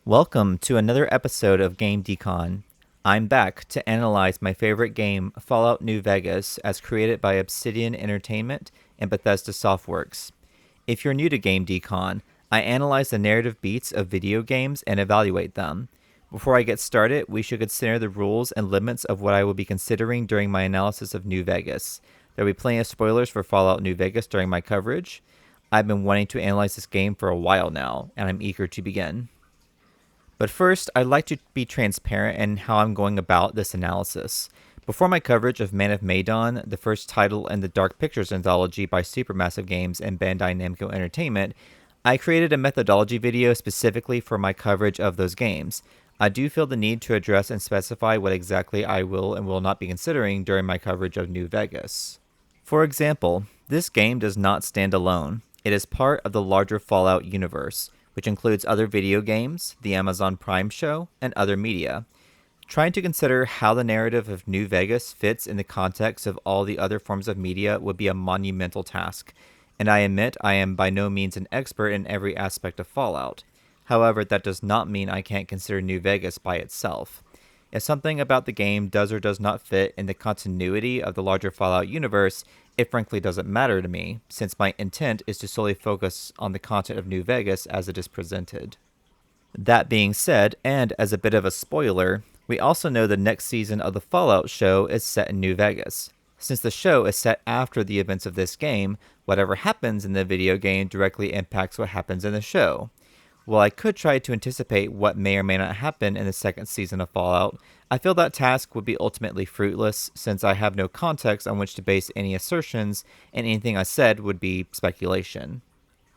Welcome to another episode of Game Decon. I'm back to analyze my favorite game, Fallout New Vegas, as created by Obsidian Entertainment and Bethesda Softworks. If you're new to Game Decon, I analyze the narrative beats of video games and evaluate them. Before I get started, we should consider the rules and limits of what I will be considering during my analysis of New Vegas. There will be plenty of spoilers for Fallout New Vegas during my coverage. I've been wanting to analyze this game for a while now, and I'm eager to begin. But first, I'd like to be transparent in how I'm going about this analysis. Before my coverage of Man of Medan, the first title in the Dark Pictures anthology by Supermassive Games and Bandai Namco Entertainment, I created a methodology video specifically for my coverage of those games. I do feel the need to address and specify what exactly I will and will not be considering during my coverage of New Vegas. For example, this game does not stand alone. It is part of the larger Fallout universe, which includes other video games, the Amazon Prime show, and other media. Trying to consider how the narrative of New Vegas fits in the context of all the other forms of media would be a monumental task, and I admit I am by no means an expert in every aspect of Fallout. However, that does not mean I can't consider New Vegas by itself. If something about the game does or does not fit in the continuity of the larger Fallout universe, it frankly doesn't matter to me, since my intent is to solely focus on the content of New Vegas as it is presented. That being said, and as a bit of a spoiler, we also know the next season of the Fallout show is set in New Vegas. Since the show is set after the events of this game, whatever happens in the video game directly impacts what happens in the show. While I could try to anticipate what may or may not happen in the second season of Fallout, I feel that task would be ultimately fruitless since I have no context on which to base any assertions, and anything I said would be speculation.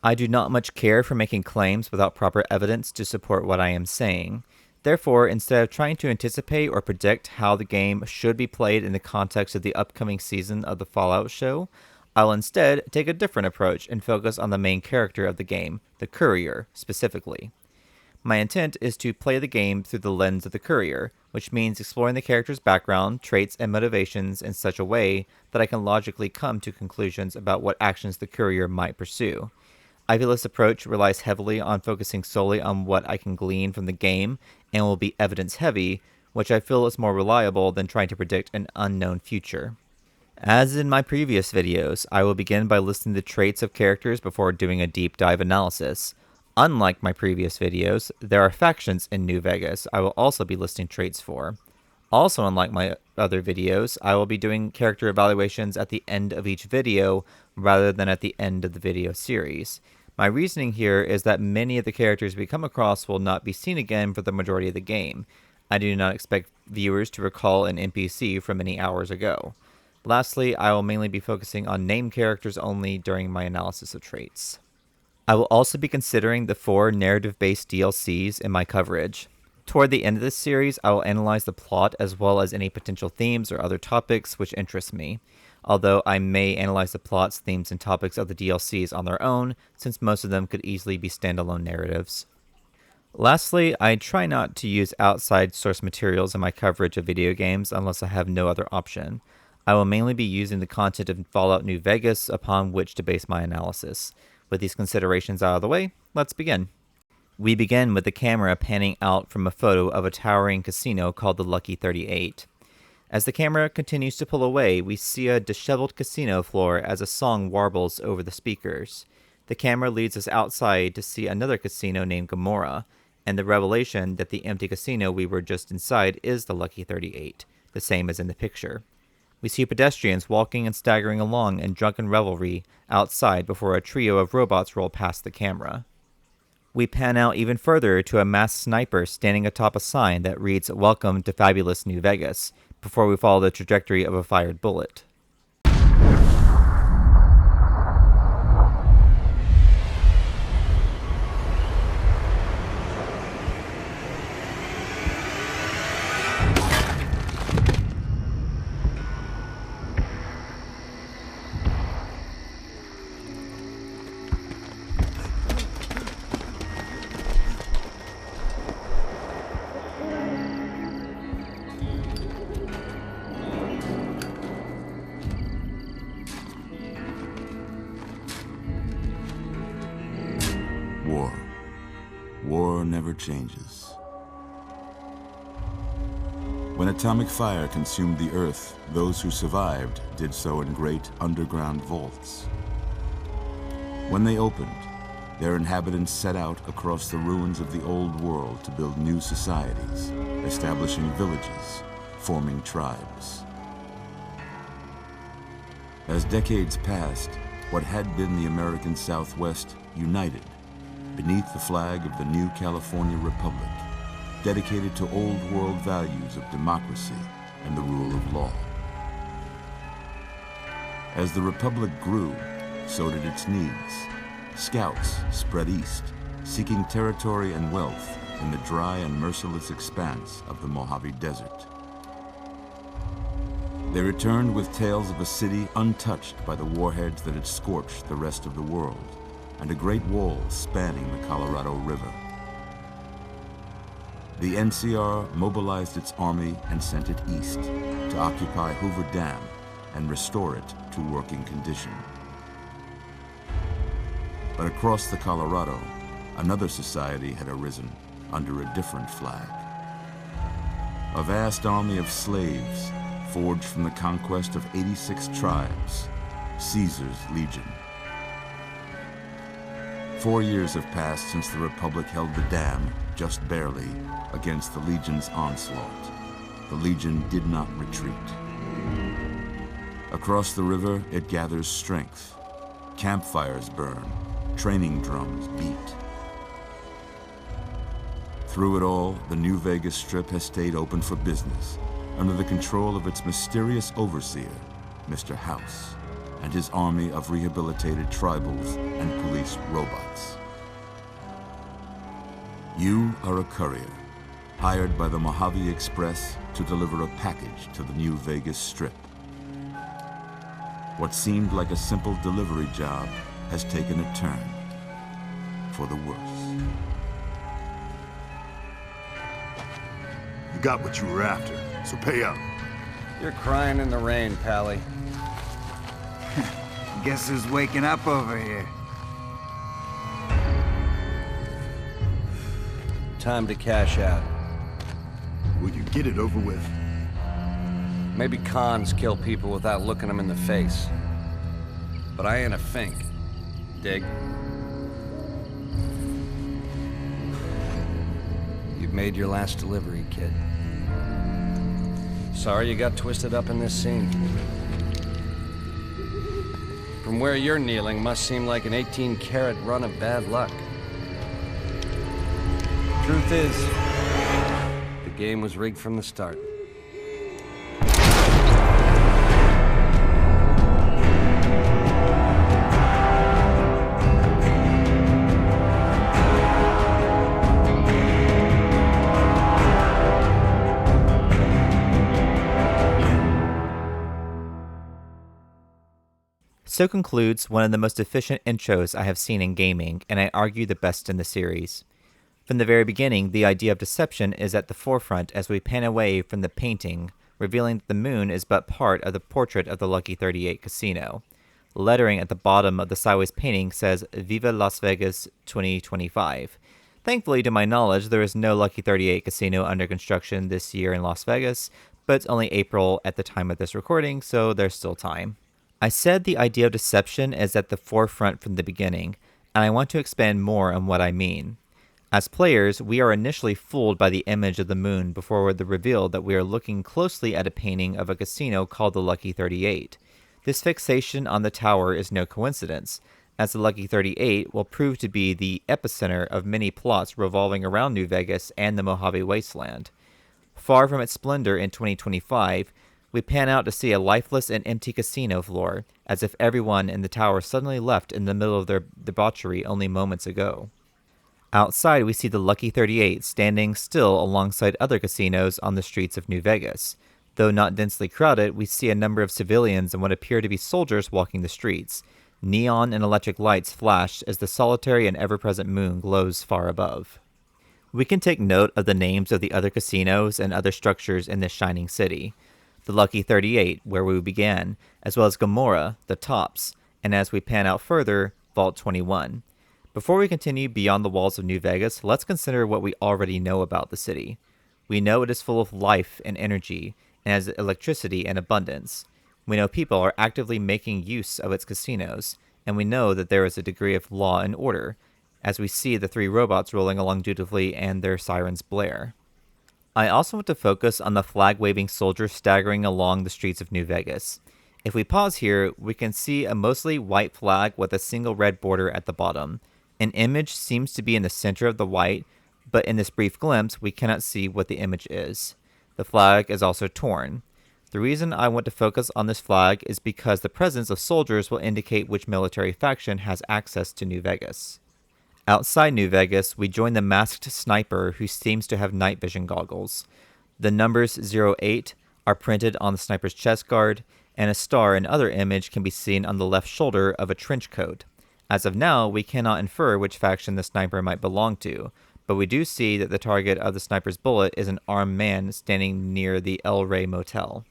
I do not much care for making claims without proper evidence to support what I am saying. Therefore, instead of trying to anticipate or predict how the game should be played in the context of the upcoming season of the Fallout show, I'll instead take a different approach and focus on the main character of the game, the Courier, specifically. My intent is to play the game through the lens of the Courier, which means exploring the character's background, traits, and motivations in such a way that I can logically come to conclusions about what actions the Courier might pursue. I feel this approach relies heavily on focusing solely on what I can glean from the game and will be evidence-heavy, which I feel is more reliable than trying to predict an unknown future. As in my previous videos, I will begin by listing the traits of characters before doing a deep dive analysis. Unlike my previous videos, there are factions in New Vegas I will also be listing traits for. Also, unlike my other videos, I will be doing character evaluations at the end of each video rather than at the end of the video series. My reasoning here is that many of the characters we come across will not be seen again for the majority of the game. I do not expect viewers to recall an NPC from many hours ago. Lastly, I will mainly be focusing on named characters only during my analysis of traits. I will also be considering the 4 narrative-based DLCs in my coverage. Toward the end of this series, I will analyze the plot as well as any potential themes or other topics which interest me, although I may analyze the plots, themes, and topics of the DLCs on their own, since most of them could easily be standalone narratives. Lastly, I try not to use outside source materials in my coverage of video games unless I have no other option. I will mainly be using the content of Fallout New Vegas upon which to base my analysis. With these considerations out of the way, let's begin. We begin with the camera panning out from a photo of a towering casino called the Lucky 38. As the camera continues to pull away, we see a disheveled casino floor as a song warbles over the speakers. The camera leads us outside to see another casino named Gomorrah, and the revelation that the empty casino we were just inside is the Lucky 38, the same as in the picture. We see pedestrians walking and staggering along in drunken revelry outside before a trio of robots roll past the camera. We pan out even further to a masked sniper standing atop a sign that reads "Welcome to Fabulous New Vegas," before we follow the trajectory of a fired bullet. changes. When atomic fire consumed the Earth, those who survived did so in great underground vaults. When they opened, their inhabitants set out across the ruins of the old world to build new societies, establishing villages, forming tribes. As decades passed, what had been the American Southwest united beneath the flag of the new California Republic, dedicated to old world values of democracy and the rule of law. As the Republic grew, so did its needs. Scouts spread east, seeking territory and wealth in the dry and merciless expanse of the Mojave Desert. They returned with tales of a city untouched by the warheads that had scorched the rest of the world, and a great wall spanning the Colorado River. The NCR mobilized its army and sent it east to occupy Hoover Dam and restore it to working condition. But across the Colorado, another society had arisen under a different flag. A vast army of slaves forged from the conquest of 86 tribes, Caesar's Legion. 4 years have passed since the Republic held the dam, just barely, against the Legion's onslaught. The Legion did not retreat. Across the river, it gathers strength. Campfires burn, training drums beat. Through it all, the New Vegas Strip has stayed open for business, under the control of its mysterious overseer, Mr. House, and his army of rehabilitated tribals and police robots. You are a courier, hired by the Mojave Express to deliver a package to the New Vegas Strip. What seemed like a simple delivery job has taken a turn for the worse. You got what you were after, so pay up. You're crying in the rain, Pally. Guess who's waking up over here? Time to cash out. Will you get it over with? Maybe cons kill people without looking them in the face. But I ain't a fink. Dig? You've made your last delivery, kid. Sorry you got twisted up in this scene. From where you're kneeling must seem like an 18-carat run of bad luck. Truth is, the game was rigged from the start. So concludes one of the most efficient intros I have seen in gaming, and I argue the best in the series. From the very beginning, the idea of deception is at the forefront as we pan away from the painting, revealing that the moon is but part of the portrait of the Lucky 38 casino. Lettering at the bottom of the sideways painting says, Viva Las Vegas 2025. Thankfully, to my knowledge, there is no Lucky 38 casino under construction this year in Las Vegas, but it's only April at the time of this recording, so there's still time. I said the idea of deception is at the forefront from the beginning, and I want to expand more on what I mean. As players, we are initially fooled by the image of the moon before the reveal that we are looking closely at a painting of a casino called the Lucky 38. This fixation on the tower is no coincidence, as the Lucky 38 will prove to be the epicenter of many plots revolving around New Vegas and the Mojave Wasteland. Far from its splendor in 2025, we pan out to see a lifeless and empty casino floor, as if everyone in the tower suddenly left in the middle of their debauchery only moments ago. Outside, we see the Lucky 38 standing still alongside other casinos on the streets of New Vegas. Though not densely crowded, we see a number of civilians and what appear to be soldiers walking the streets. Neon and electric lights flash as the solitary and ever-present moon glows far above. We can take note of the names of the other casinos and other structures in this shining city. The Lucky 38, where we began, as well as Gomorrah, the Tops, and as we pan out further, Vault 21. Before we continue beyond the walls of New Vegas, let's consider what we already know about the city. We know it is full of life and energy, and has electricity in abundance. We know people are actively making use of its casinos, and we know that there is a degree of law and order, as we see the 3 robots rolling along dutifully and their sirens blare. I also want to focus on the flag-waving soldiers staggering along the streets of New Vegas. If we pause here, we can see a mostly white flag with a single red border at the bottom. An image seems to be in the center of the white, but in this brief glimpse, we cannot see what the image is. The flag is also torn. The reason I want to focus on this flag is because the presence of soldiers will indicate which military faction has access to New Vegas. Outside New Vegas, we join the masked sniper who seems to have night vision goggles. The numbers 08 are printed on the sniper's chest guard, and a star and other image can be seen on the left shoulder of a trench coat. As of now, we cannot infer which faction the sniper might belong to, but we do see that the target of the sniper's bullet is an armed man standing near the El Rey Motel.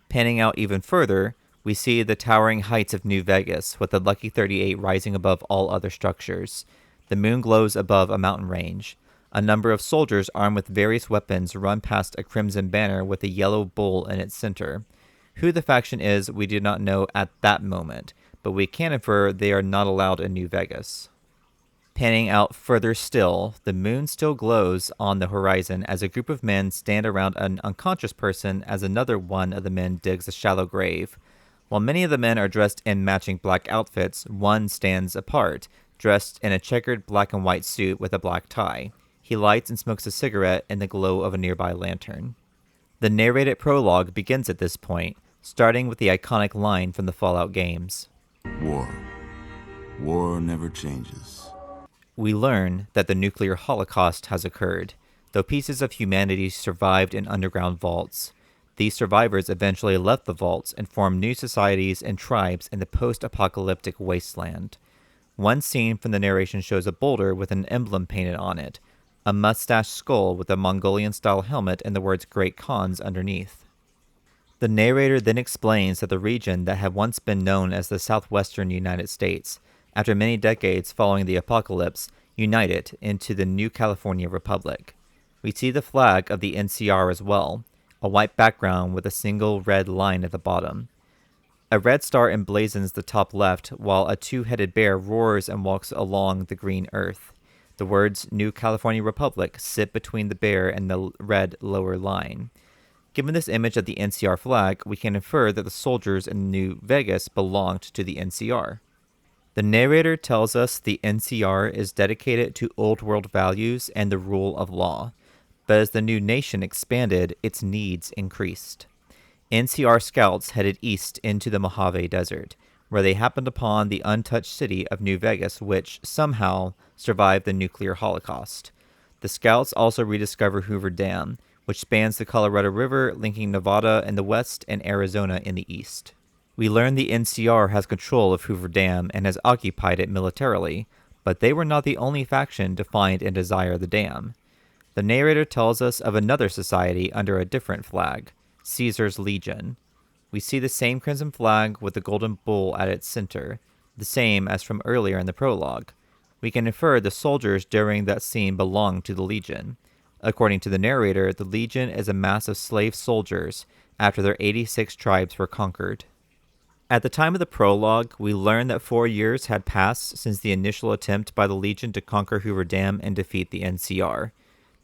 Panning out even further, we see the towering heights of New Vegas, with the Lucky 38 rising above all other structures. The moon glows above a mountain range. A number of soldiers armed with various weapons run past a crimson banner with a yellow bull in its center. Who the faction is, we do not know at that moment, but we can infer they are not allowed in New Vegas. Panning out further still, the moon still glows on the horizon as a group of men stand around an unconscious person as another one of the men digs a shallow grave. While many of the men are dressed in matching black outfits, one stands apart, dressed in a checkered black and white suit with a black tie. He lights and smokes a cigarette in the glow of a nearby lantern. The narrated prologue begins at this point, starting with the iconic line from the Fallout games. War. War never changes. We learn that the nuclear holocaust has occurred, though pieces of humanity survived in underground vaults. These survivors eventually left the vaults and formed new societies and tribes in the post-apocalyptic wasteland. One scene from the narration shows a boulder with an emblem painted on it, a mustached skull with a Mongolian-style helmet and the words Great Khans underneath. The narrator then explains that the region that had once been known as the southwestern United States, after many decades following the apocalypse, united into the new California Republic. We see the flag of the NCR as well, a white background with a single red line at the bottom. A red star emblazons the top left, while a 2-headed bear roars and walks along the green earth. The words New California Republic sit between the bear and the red lower line. Given this image of the NCR flag, we can infer that the soldiers in New Vegas belonged to the NCR. The narrator tells us the NCR is dedicated to old world values and the rule of law, but as the new nation expanded, its needs increased. NCR scouts headed east into the Mojave Desert, where they happened upon the untouched city of New Vegas, which somehow survived the nuclear holocaust. The scouts also rediscover Hoover Dam, which spans the Colorado River, linking Nevada in the west and Arizona in the east. We learn the NCR has control of Hoover Dam and has occupied it militarily, but they were not the only faction to find and desire the dam. The narrator tells us of another society under a different flag, Caesar's Legion. We see the same crimson flag with the golden bull at its center, the same as from earlier in the prologue. We can infer the soldiers during that scene belong to the Legion. According to the narrator, the Legion is a mass of slave soldiers after their 86 tribes were conquered. At the time of the prologue, we learn that 4 years had passed since the initial attempt by the Legion to conquer Hoover Dam and defeat the NCR.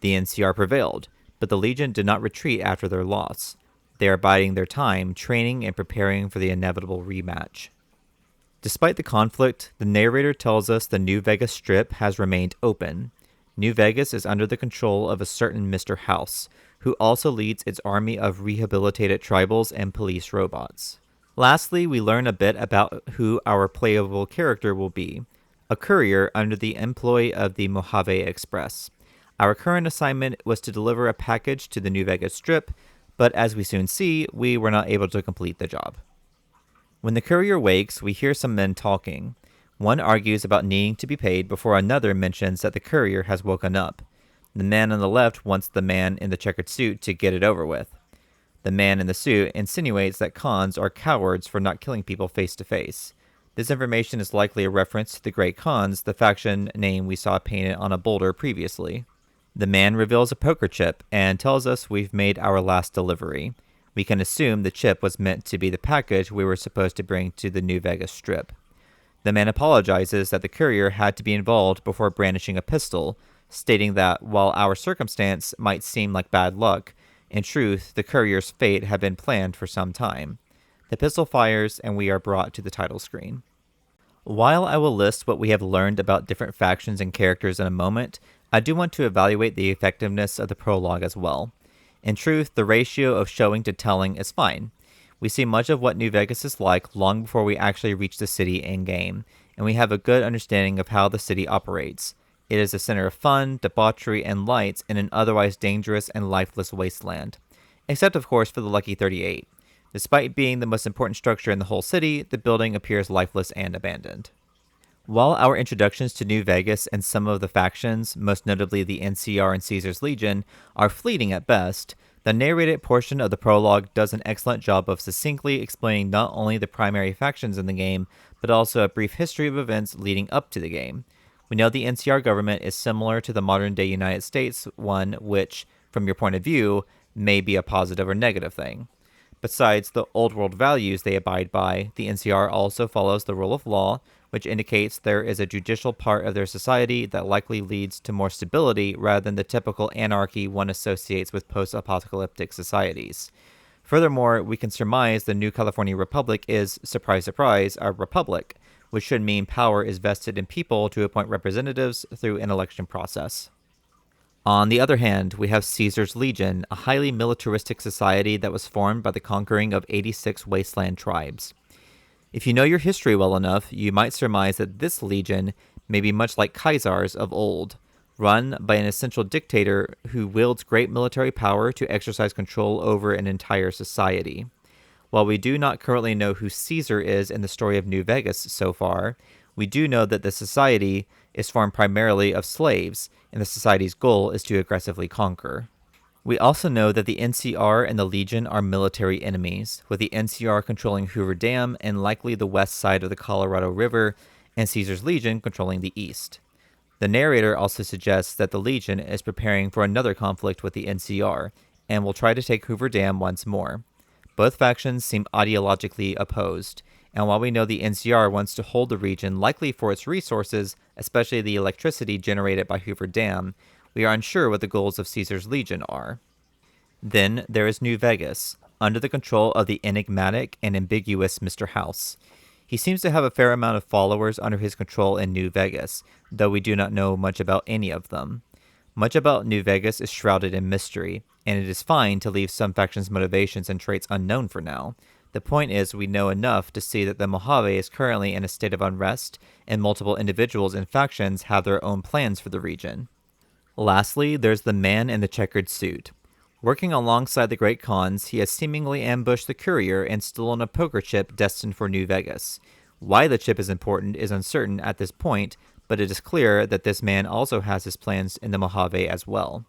The NCR prevailed, but the Legion did not retreat after their loss. They are biding their time, training and preparing for the inevitable rematch. Despite the conflict, the narrator tells us the New Vegas Strip has remained open. New Vegas is under the control of a certain Mr. House, who also leads its army of rehabilitated tribals and police robots. Lastly, we learn a bit about who our playable character will be, a courier under the employ of the Mojave Express. Our current assignment was to deliver a package to the New Vegas Strip, but as we soon see, we were not able to complete the job. When the courier wakes, we hear some men talking. One argues about needing to be paid before another mentions that the courier has woken up. The man on the left wants the man in the checkered suit to get it over with. The man in the suit insinuates that cons are cowards for not killing people face to face. This information is likely a reference to the Great Khans, the faction name we saw painted on a boulder previously. The man reveals a poker chip and tells us we've made our last delivery. We can assume the chip was meant to be the package we were supposed to bring to the New Vegas Strip. The man apologizes that the courier had to be involved before brandishing a pistol, stating that while our circumstance might seem like bad luck, in truth, the courier's fate had been planned for some time. The pistol fires, and we are brought to the title screen. While I will list what we have learned about different factions and characters in a moment, I do want to evaluate the effectiveness of the prologue as well. In truth, the ratio of showing to telling is fine. We see much of what New Vegas is like long before we actually reach the city in-game, and we have a good understanding of how the city operates. It is a center of fun, debauchery, and lights in an otherwise dangerous and lifeless wasteland. Except, of course, for the Lucky 38. Despite being the most important structure in the whole city, the building appears lifeless and abandoned. While our introductions to New Vegas and some of the factions, most notably the NCR and Caesar's Legion, are fleeting at best, the narrated portion of the prologue does an excellent job of succinctly explaining not only the primary factions in the game, but also a brief history of events leading up to the game. We know the NCR government is similar to the modern-day United States one, which, from your point of view, may be a positive or negative thing. Besides the old world values they abide by, the NCR also follows the rule of law, which indicates there is a judicial part of their society that likely leads to more stability rather than the typical anarchy one associates with post-apocalyptic societies. Furthermore, we can surmise the New California Republic is, surprise surprise, a republic, which should mean power is vested in people to appoint representatives through an election process. On the other hand, we have Caesar's Legion, a highly militaristic society that was formed by the conquering of 86 wasteland tribes. If you know your history well enough, you might surmise that this legion may be much like Caesars of old, run by an essential dictator who wields great military power to exercise control over an entire society. While we do not currently know who Caesar is in the story of New Vegas so far, we do know that the society is formed primarily of slaves, and the society's goal is to aggressively conquer. We also know that the NCR and the Legion are military enemies, with the NCR controlling Hoover Dam and likely the west side of the Colorado River, and Caesar's Legion controlling the east. The narrator also suggests that the Legion is preparing for another conflict with the NCR, and will try to take Hoover Dam once more. Both factions seem ideologically opposed, and while we know the NCR wants to hold the region likely for its resources, especially the electricity generated by Hoover Dam, we are unsure what the goals of Caesar's Legion are. Then there is New Vegas, under the control of the enigmatic and ambiguous Mr. House. He seems to have a fair amount of followers under his control in New Vegas, though we do not know much about any of them. Much about New Vegas is shrouded in mystery, and it is fine to leave some factions' motivations and traits unknown for now. The point is, we know enough to see that the Mojave is currently in a state of unrest, and multiple individuals and factions have their own plans for the region. Lastly, there's the man in the checkered suit. Working alongside the Great Khans, he has seemingly ambushed the courier and stolen a poker chip destined for New Vegas. Why the chip is important is uncertain at this point, but it is clear that this man also has his plans in the Mojave as well.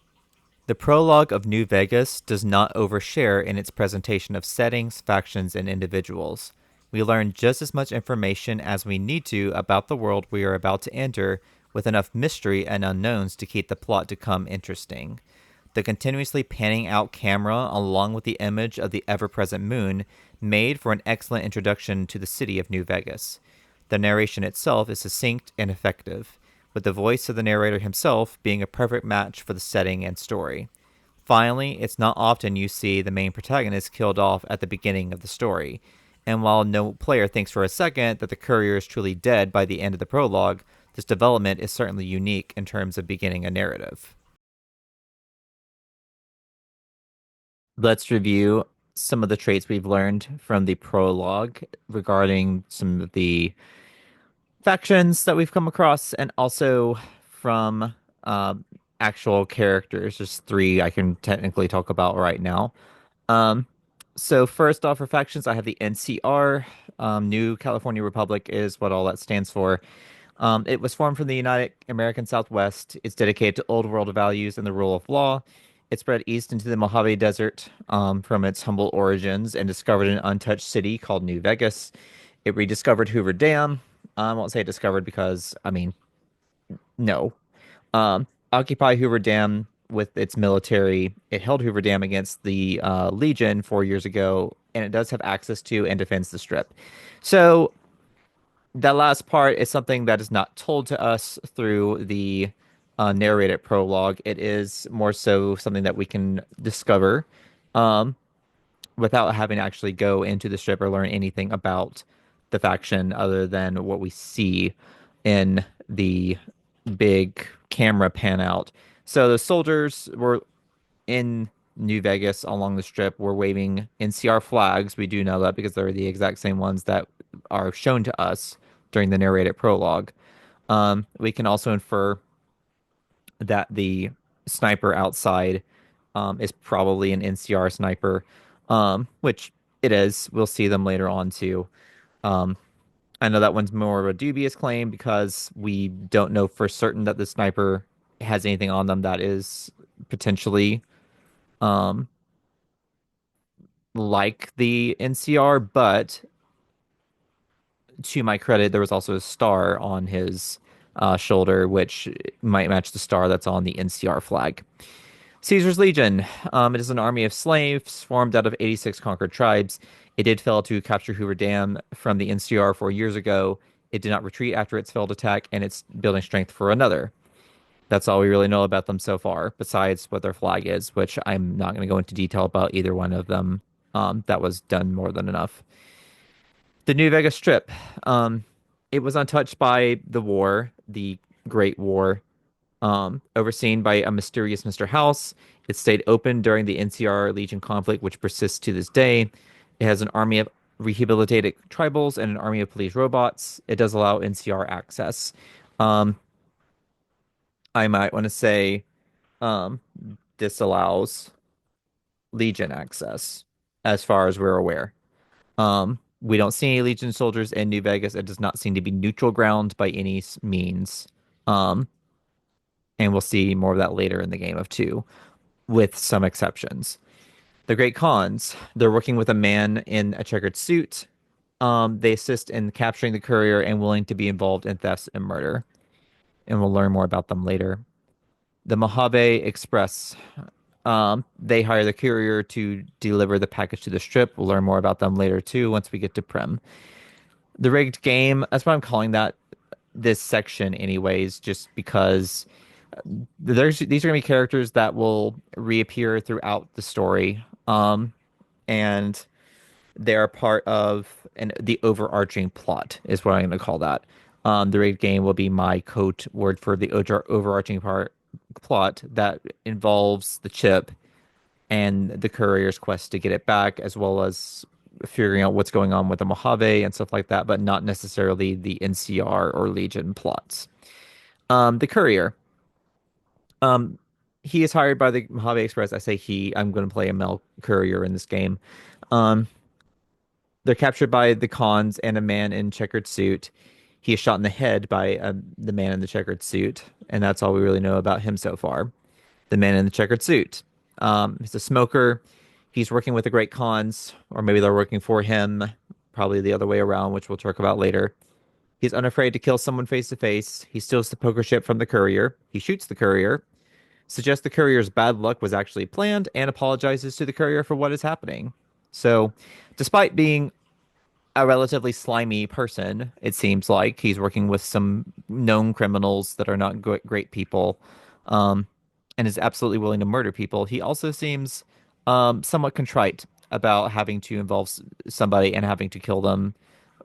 The prologue of New Vegas does not overshare in its presentation of settings, factions, and individuals. We learn just as much information as we need to about the world we are about to enter, with enough mystery and unknowns to keep the plot to come interesting. The continuously panning out camera, along with the image of the ever-present moon, made for an excellent introduction to the city of New Vegas. The narration itself is succinct and effective, with the voice of the narrator himself being a perfect match for the setting and story. Finally, it's not often you see the main protagonist killed off at the beginning of the story, and while no player thinks for a second that the courier is truly dead by the end of the prologue, this development is certainly unique in terms of beginning a narrative. Let's review some of the traits we've learned from the prologue regarding some of the factions that we've come across, and also from actual characters. There's three I can technically talk about right now. Um, so first off, for factions, I have the NCR. New California Republic is what all that stands for. It was formed from the United American Southwest. It's dedicated to old world values and the rule of law. It spread east into the Mojave Desert from its humble origins and discovered an untouched city called New Vegas. It rediscovered Hoover Dam. I won't say discovered because, I mean, no. Occupy Hoover Dam with its military. It held Hoover Dam against the Legion 4 years ago, and it does have access to and defends the Strip. So that last part is something that is not told to us through the narrated prologue. It is more so something that we can discover um, without having to actually go into the strip or learn anything about the faction other than what we see in the big camera pan out. So the soldiers were in New Vegas along the strip were waving NCR flags. We do know that because they're the exact same ones that are shown to us during the narrated prologue. We can also infer that the sniper outside is probably an NCR sniper, which it is. We'll see them later on too. Um, I know that one's more of a dubious claim because we don't know for certain that the sniper has anything on them that is potentially um, like the NCR, but to my credit, there was also a star on his shoulder, which might match the star that's on the NCR flag. Caesar's Legion. It is an army of slaves formed out of 86 conquered tribes. It did fail to capture Hoover Dam from the NCR 4 years ago. It did not retreat after its failed attack, and it's building strength for another. That's all we really know about them so far, besides what their flag is, which I'm not going to go into detail about either one of them. That was done more than enough. The New Vegas Strip. It was untouched by the war, the Great War, overseen by a mysterious Mr. House. It stayed open during the NCR Legion conflict, which persists to this day. It has an army of rehabilitated tribals and an army of police robots. It does allow NCR access. Um, I might want to say um, this allows Legion access, as far as we're aware. We don't see any Legion soldiers in New Vegas. It does not seem to be neutral ground by any means. Um, and we'll see more of that later in the game of two, with some exceptions. The Great Khans, they're working with a man in a checkered suit. They assist in capturing the courier and willing to be involved in thefts and murder. And we'll learn more about them later. The Mojave Express, they hire the courier to deliver the package to the strip. We'll learn more about them later too once we get to Prim. The Rigged Game, that's what I'm calling that this section anyways, just because these are gonna be characters that will reappear throughout the story. And they're part of the overarching plot is what I'm gonna call that. The Rigged Game will be my code word for the overarching plot that involves the chip and the courier's quest to get it back, as well as figuring out what's going on with the Mojave and stuff like that, but not necessarily the NCR or Legion plots. The courier. Um, he is hired by the Mojave Express. I say he. I'm going to play a male courier in this game. Um, they're captured by the Khans and a man in checkered suit. He is shot in the head by the man in the checkered suit, and that's all we really know about him so far. The man in the checkered suit. He's a smoker. He's working with the Great Khans, or maybe they're working for him. Probably the other way around, which we'll talk about later. He's unafraid to kill someone face to face. He steals the poker chip from the courier. He shoots the courier, suggests the courier's bad luck was actually planned, and apologizes to the courier for what is happening. So, despite being a relatively slimy person, it seems like he's working with some known criminals that are not great people, um, and is absolutely willing to murder people. He also seems somewhat contrite about having to involve somebody and having to kill them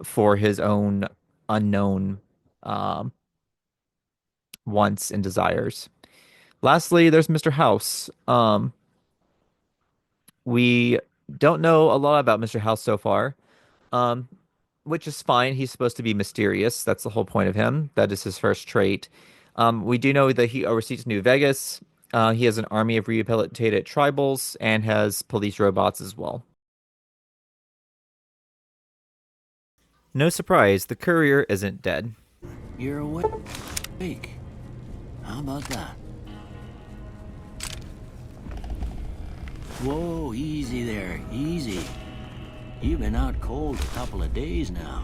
for his own unknown um, wants and desires. Lastly, there's Mr. House. We don't know a lot about Mr. House so far, um, which is fine. He's supposed to be mysterious. That's the whole point of him. That is his first trait. We do know that he oversees New Vegas. He has an army of rehabilitated tribals and has police robots as well. No surprise, the courier isn't dead. You're awake. How about that? Whoa, easy there, easy. You've been out cold a couple of days now.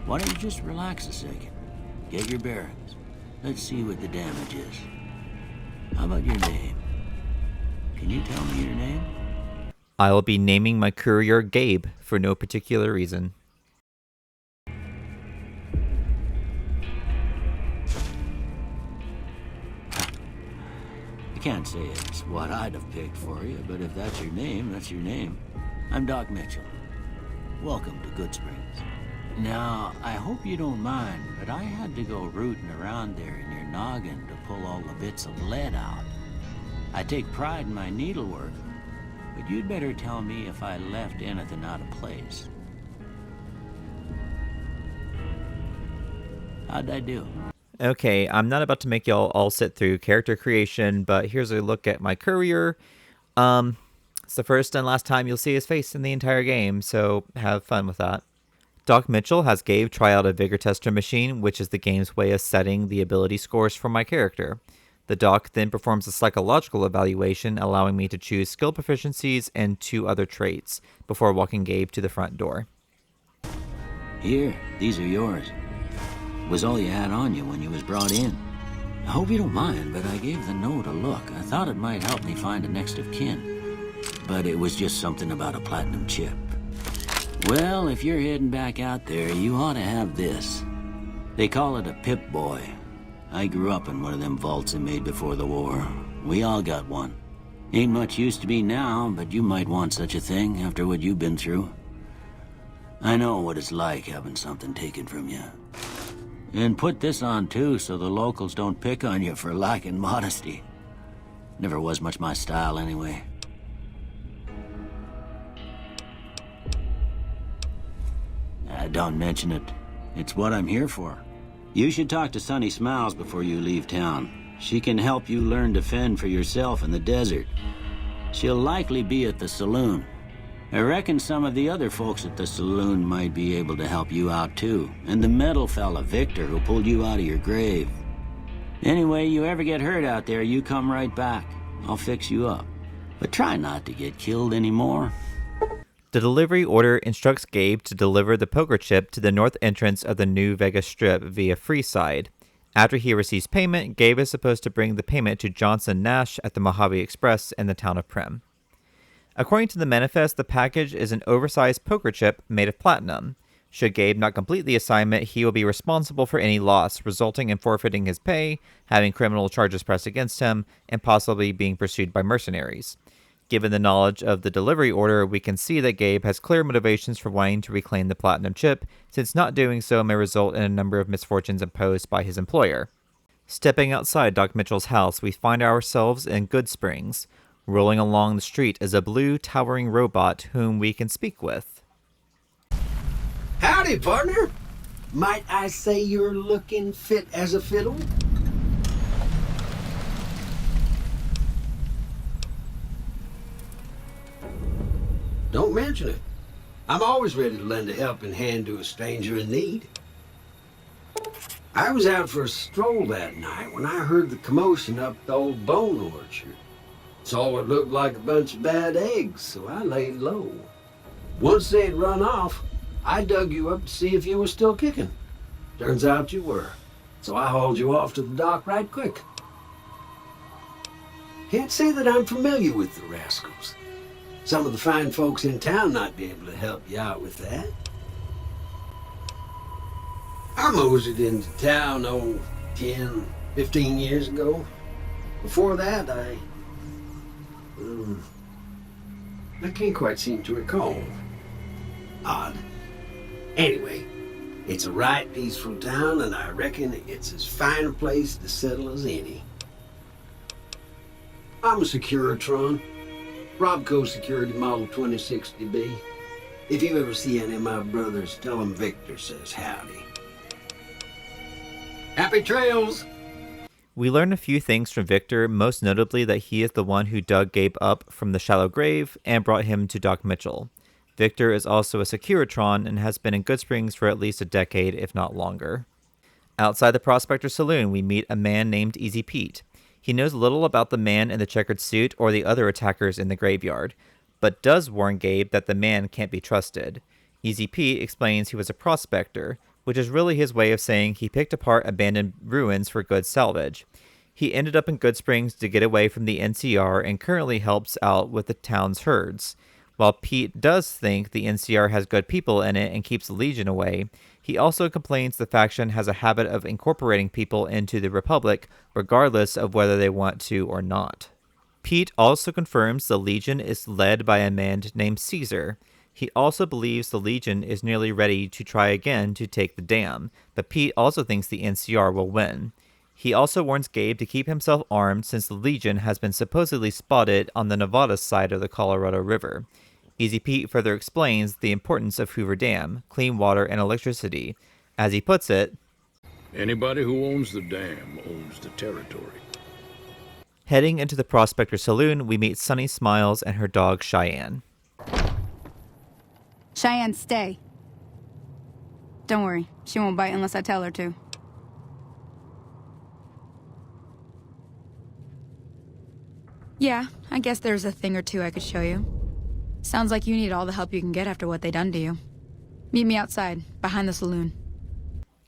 Why don't you just relax a second? Get your bearings. Let's see what the damage is. How about your name? Can you tell me your name? I'll be naming my courier Gabe for no particular reason. I can't say it's what I'd have picked for you, but if that's your name, that's your name. I'm Doc Mitchell. Welcome to Goodsprings. Now, I hope you don't mind, but I had to go rooting around there in your noggin to pull all the bits of lead out. I take pride in my needlework, but you'd better tell me if I left anything out of place. How'd I do? Okay, I'm not about to make y'all all sit through character creation, but here's a look at my courier. It's the first and last time you'll see his face in the entire game, so have fun with that. Doc Mitchell has Gabe try out a vigor tester machine, which is the game's way of setting the ability scores for my character. The doc then performs a psychological evaluation, allowing me to choose skill proficiencies and 2 other traits before walking Gabe to the front door. Here, these are yours. Was all you had on you when you was brought in. I hope you don't mind, but I gave the note a look. I thought it might help me find a next of kin. But it was just something about a platinum chip. Well, if you're heading back out there, you ought to have this. They call it a Pip-Boy. I grew up in one of them vaults they made before the war. We all got one. Ain't much use to me now, but you might want such a thing after what you've been through. I know what it's like having something taken from you. And put this on too, so the locals don't pick on you for lacking modesty. Never was much my style anyway. Don't mention it. It's what I'm here for. You should talk to Sunny Smiles before you leave town. She can help you learn to fend for yourself in the desert. She'll likely be at the saloon. I reckon some of the other folks at the saloon might be able to help you out too. And the metal fella, Victor, who pulled you out of your grave. Anyway, you ever get hurt out there, you come right back. I'll fix you up. But try not to get killed anymore. The delivery order instructs Gabe to deliver the poker chip to the north entrance of the New Vegas Strip via Freeside. After he receives payment, Gabe is supposed to bring the payment to Johnson Nash at the Mojave Express in the town of Primm. According to the manifest, the package is an oversized poker chip made of platinum. Should Gabe not complete the assignment, he will be responsible for any loss, resulting in forfeiting his pay, having criminal charges pressed against him, and possibly being pursued by mercenaries. Given the knowledge of the delivery order, we can see that Gabe has clear motivations for wanting to reclaim the platinum chip, since not doing so may result in a number of misfortunes imposed by his employer. Stepping outside Doc Mitchell's house, we find ourselves in Goodsprings. Rolling along the street is a blue, towering robot whom we can speak with. Howdy, partner. Might I say you're looking fit as a fiddle? Don't mention it. I'm always ready to lend a helping hand to a stranger in need. I was out for a stroll that night when I heard the commotion up the old bone orchard. Saw what looked like a bunch of bad eggs, so I laid low. Once they had run off, I dug you up to see if you were still kicking. Turns out you were, so I hauled you off to the dock right quick. Can't say that I'm familiar with the rascals. Some of the fine folks in town might be able to help you out with that. I moseyed into town, 10, 15 years ago. Before that, I can't quite seem to recall. Odd. Anyway, it's a right peaceful town, and I reckon it's as fine a place to settle as any. I'm a Securitron. Robco Security Model 2060B. If you ever see any of my brothers, tell them Victor says howdy. Happy trails! We learn a few things from Victor, most notably that he is the one who dug Gabe up from the shallow grave and brought him to Doc Mitchell. Victor is also a Securitron and has been in Goodsprings for at least a decade, if not longer. Outside the Prospector Saloon, we meet a man named Easy Pete. He knows little about the man in the checkered suit or the other attackers in the graveyard, but does warn Gabe that the man can't be trusted. Easy Pete explains he was a prospector, which is really his way of saying he picked apart abandoned ruins for good salvage. He ended up in Goodsprings to get away from the NCR and currently helps out with the town's herds. While Pete does think the NCR has good people in it and keeps the Legion away, he also complains the faction has a habit of incorporating people into the Republic regardless of whether they want to or not. Pete also confirms the Legion is led by a man named Caesar. He also believes the Legion is nearly ready to try again to take the dam, but Pete also thinks the NCR will win. He also warns Gabe to keep himself armed since the Legion has been supposedly spotted on the Nevada side of the Colorado River. Easy Pete further explains the importance of Hoover Dam, clean water, and electricity. As he puts it, anybody who owns the dam owns the territory. Heading into the Prospector Saloon, we meet Sunny Smiles and her dog Cheyenne. Cheyenne, stay. Don't worry, she won't bite unless I tell her to. Yeah, I guess there's a thing or two I could show you. Sounds like you need all the help you can get after what they done to you. Meet me outside, behind the saloon.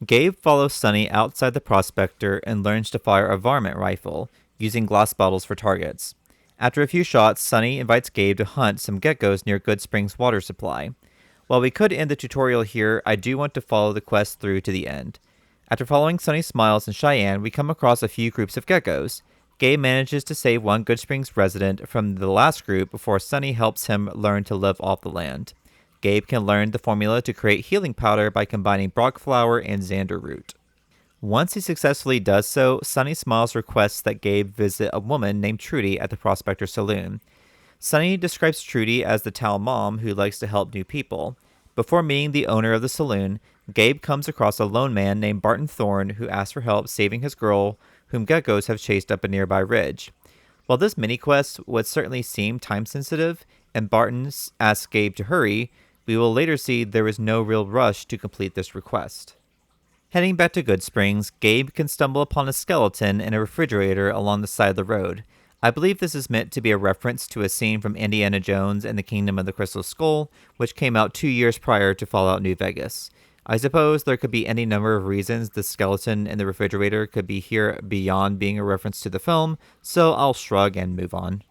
Gabe follows Sunny outside the Prospector and learns to fire a varmint rifle, using glass bottles for targets. After a few shots, Sunny invites Gabe to hunt some geckos near Goodsprings' water supply. While we could end the tutorial here, I do want to follow the quest through to the end. After following Sunny Smiles and Cheyenne, we come across a few groups of geckos. Gabe manages to save one Goodsprings resident from the last group before Sunny helps him learn to live off the land. Gabe can learn the formula to create healing powder by combining Brock flower and Xander root. Once he successfully does so, Sunny Smiles requests that Gabe visit a woman named Trudy at the Prospector Saloon. Sunny describes Trudy as the town mom who likes to help new people. Before meeting the owner of the saloon, Gabe comes across a lone man named Barton Thorne who asks for help saving his girl, whom geckos have chased up a nearby ridge. While this mini-quest would certainly seem time-sensitive, and Barton asks Gabe to hurry, we will later see there is no real rush to complete this request. Heading back to Goodsprings, Gabe can stumble upon a skeleton in a refrigerator along the side of the road. I believe this is meant to be a reference to a scene from Indiana Jones and the Kingdom of the Crystal Skull, which came out 2 years prior to Fallout New Vegas. I suppose there could be any number of reasons the skeleton in the refrigerator could be here beyond being a reference to the film, so I'll shrug and move on.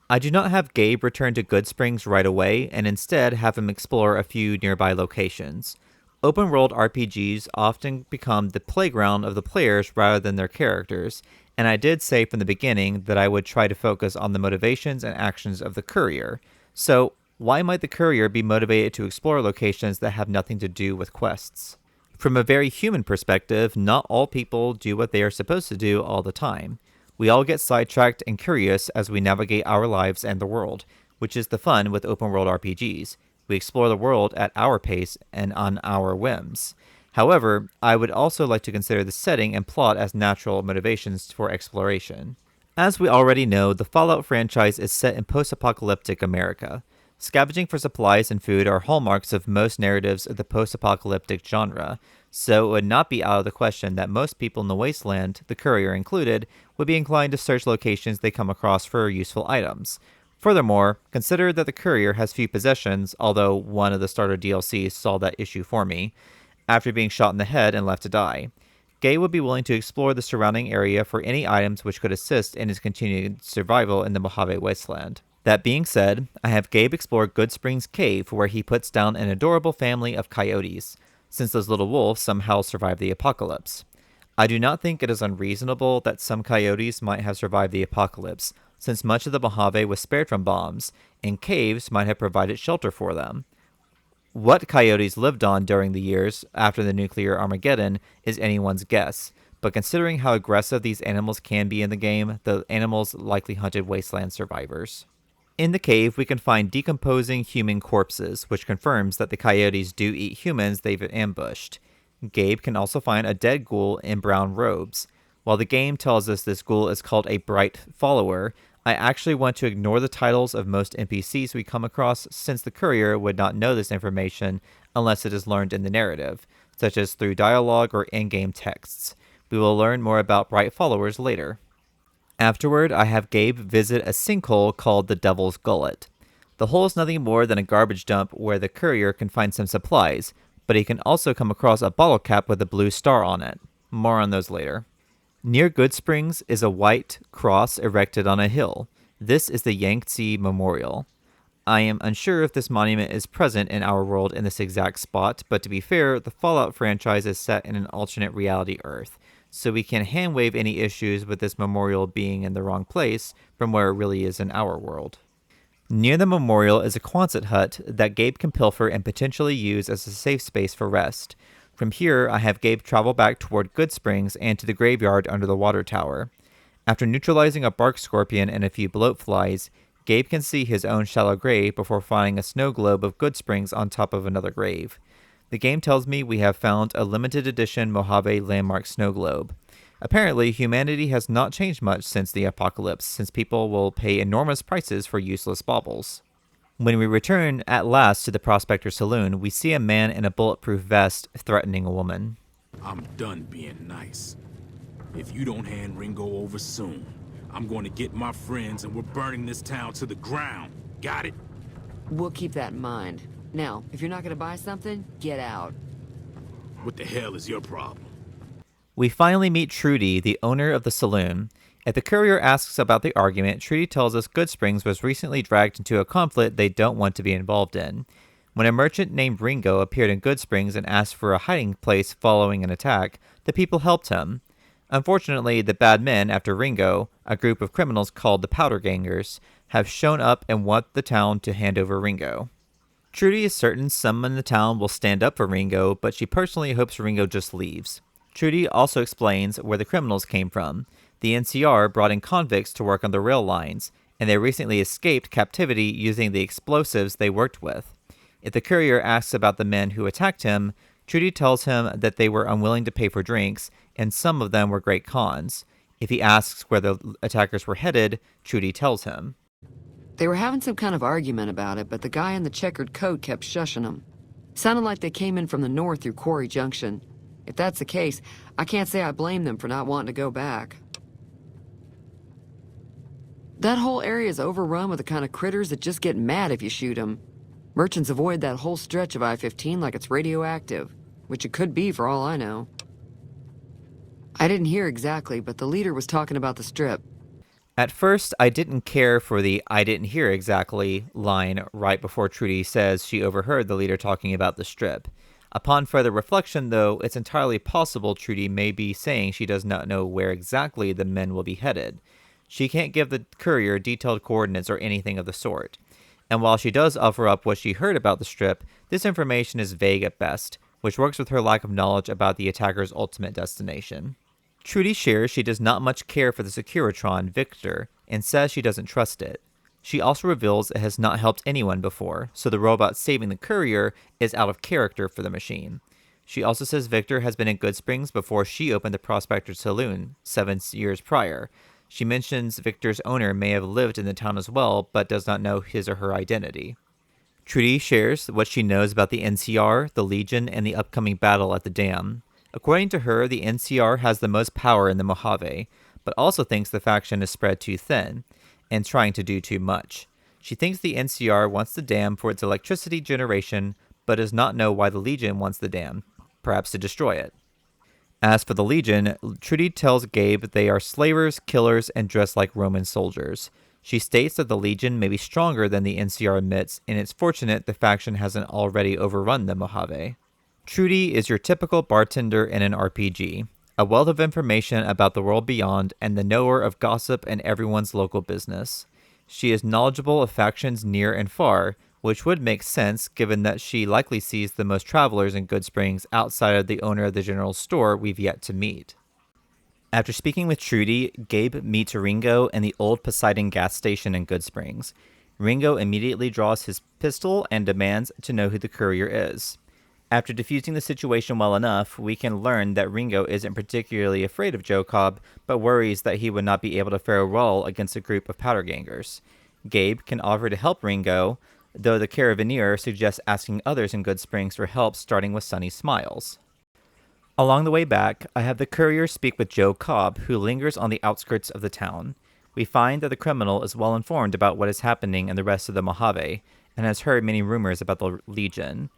I do not have Gabe return to Goodsprings right away, and instead have him explore a few nearby locations. Open-world RPGs often become the playground of the players rather than their characters, and I did say from the beginning that I would try to focus on the motivations and actions of the courier. So, why might the courier be motivated to explore locations that have nothing to do with quests? From a very human perspective, not all people do what they are supposed to do all the time. We all get sidetracked and curious as we navigate our lives and the world, which is the fun with open-world RPGs. We explore the world at our pace and on our whims. However, I would also like to consider the setting and plot as natural motivations for exploration. As we already know, the Fallout franchise is set in post-apocalyptic America. Scavenging for supplies and food are hallmarks of most narratives of the post-apocalyptic genre, so it would not be out of the question that most people in the wasteland, the courier included, would be inclined to search locations they come across for useful items. Furthermore, consider that the courier has few possessions, although one of the starter DLCs solved that issue for me, after being shot in the head and left to die. Gay would be willing to explore the surrounding area for any items which could assist in his continued survival in the Mojave Wasteland. That being said, I have Gabe explore Goodsprings Cave, where he puts down an adorable family of coyotes, since those little wolves somehow survived the apocalypse. I do not think it is unreasonable that some coyotes might have survived the apocalypse, since much of the Mojave was spared from bombs, and caves might have provided shelter for them. What coyotes lived on during the years after the nuclear Armageddon is anyone's guess, but considering how aggressive these animals can be in the game, the animals likely hunted wasteland survivors. In the cave, we can find decomposing human corpses, which confirms that the coyotes do eat humans they've ambushed. Gabe can also find a dead ghoul in brown robes. While the game tells us this ghoul is called a bright follower, I actually want to ignore the titles of most NPCs we come across, since the courier would not know this information unless it is learned in the narrative, such as through dialogue or in-game texts. We will learn more about bright followers later. Afterward, I have Gabe visit a sinkhole called the Devil's Gullet. The hole is nothing more than a garbage dump where the courier can find some supplies, but he can also come across a bottle cap with a blue star on it. More on those later. Near Goodsprings is a white cross erected on a hill. This is the Yangtze Memorial. I am unsure if this monument is present in our world in this exact spot, but to be fair, the Fallout franchise is set in an alternate reality Earth, so we can handwave any issues with this memorial being in the wrong place from where it really is in our world. Near the memorial is a Quonset hut that Gabe can pilfer and potentially use as a safe space for rest. From here, I have Gabe travel back toward Goodsprings and to the graveyard under the water tower. After neutralizing a bark scorpion and a few bloatflies, Gabe can see his own shallow grave before finding a snow globe of Goodsprings on top of another grave. The game tells me we have found a limited edition Mojave landmark snow globe. Apparently, humanity has not changed much since the apocalypse, since people will pay enormous prices for useless baubles. When we return at last to the Prospector Saloon, we see a man in a bulletproof vest threatening a woman. I'm done being nice. If you don't hand Ringo over soon, I'm going to get my friends and we're burning this town to the ground. Got it? We'll keep that in mind. Now, if you're not gonna buy something, get out. What the hell is your problem? We finally meet Trudy, the owner of the saloon. If the courier asks about the argument, Trudy tells us Goodsprings was recently dragged into a conflict they don't want to be involved in. When a merchant named Ringo appeared in Goodsprings and asked for a hiding place following an attack, the people helped him. Unfortunately, the bad men after Ringo, a group of criminals called the Powder Gangers, have shown up and want the town to hand over Ringo. Trudy is certain some in the town will stand up for Ringo, but she personally hopes Ringo just leaves. Trudy also explains where the criminals came from. The NCR brought in convicts to work on the rail lines, and they recently escaped captivity using the explosives they worked with. If the courier asks about the men who attacked him, Trudy tells him that they were unwilling to pay for drinks, and some of them were great cons. If he asks where the attackers were headed, Trudy tells him. They were having some kind of argument about it, but the guy in the checkered coat kept shushing them. Sounded like they came in from the north through Quarry Junction. If that's the case, I can't say I blame them for not wanting to go back. That whole area is overrun with the kind of critters that just get mad if you shoot them. Merchants avoid that whole stretch of I-15 like it's radioactive, which it could be for all I know. I didn't hear exactly, but the leader was talking about the strip. At first, I didn't care for the "I didn't hear exactly" line right before Trudy says she overheard the leader talking about the strip. Upon further reflection, though, it's entirely possible Trudy may be saying she does not know where exactly the men will be headed. She can't give the courier detailed coordinates or anything of the sort. And while she does offer up what she heard about the strip, this information is vague at best, which works with her lack of knowledge about the attacker's ultimate destination. Trudy shares she does not much care for the Securitron, Victor, and says she doesn't trust it. She also reveals it has not helped anyone before, so the robot saving the courier is out of character for the machine. She also says Victor has been in Goodsprings before she opened the Prospector Saloon 7 years prior. She mentions Victor's owner may have lived in the town as well, but does not know his or her identity. Trudy shares what she knows about the NCR, the Legion, and the upcoming battle at the dam. According to her, the NCR has the most power in the Mojave, but also thinks the faction is spread too thin and trying to do too much. She thinks the NCR wants the dam for its electricity generation, but does not know why the Legion wants the dam, perhaps to destroy it. As for the Legion, Trudy tells Gabe they are slavers, killers, and dress like Roman soldiers. She states that the Legion may be stronger than the NCR admits, and it's fortunate the faction hasn't already overrun the Mojave. Trudy is your typical bartender in an RPG, a wealth of information about the world beyond and the knower of gossip and everyone's local business. She is knowledgeable of factions near and far, which would make sense given that she likely sees the most travelers in Goodsprings outside of the owner of the general store we've yet to meet. After speaking with Trudy, Gabe meets Ringo in the old Poseidon gas station in Goodsprings. Ringo immediately draws his pistol and demands to know who the courier is. After diffusing the situation well enough, we can learn that Ringo isn't particularly afraid of Joe Cobb, but worries that he would not be able to fare well against a group of powder gangers. Gabe can offer to help Ringo, though the caravaneer suggests asking others in Goodsprings for help, starting with Sunny Smiles. Along the way back, I have the courier speak with Joe Cobb, who lingers on the outskirts of the town. We find that the criminal is well informed about what is happening in the rest of the Mojave, and has heard many rumors about the Legion.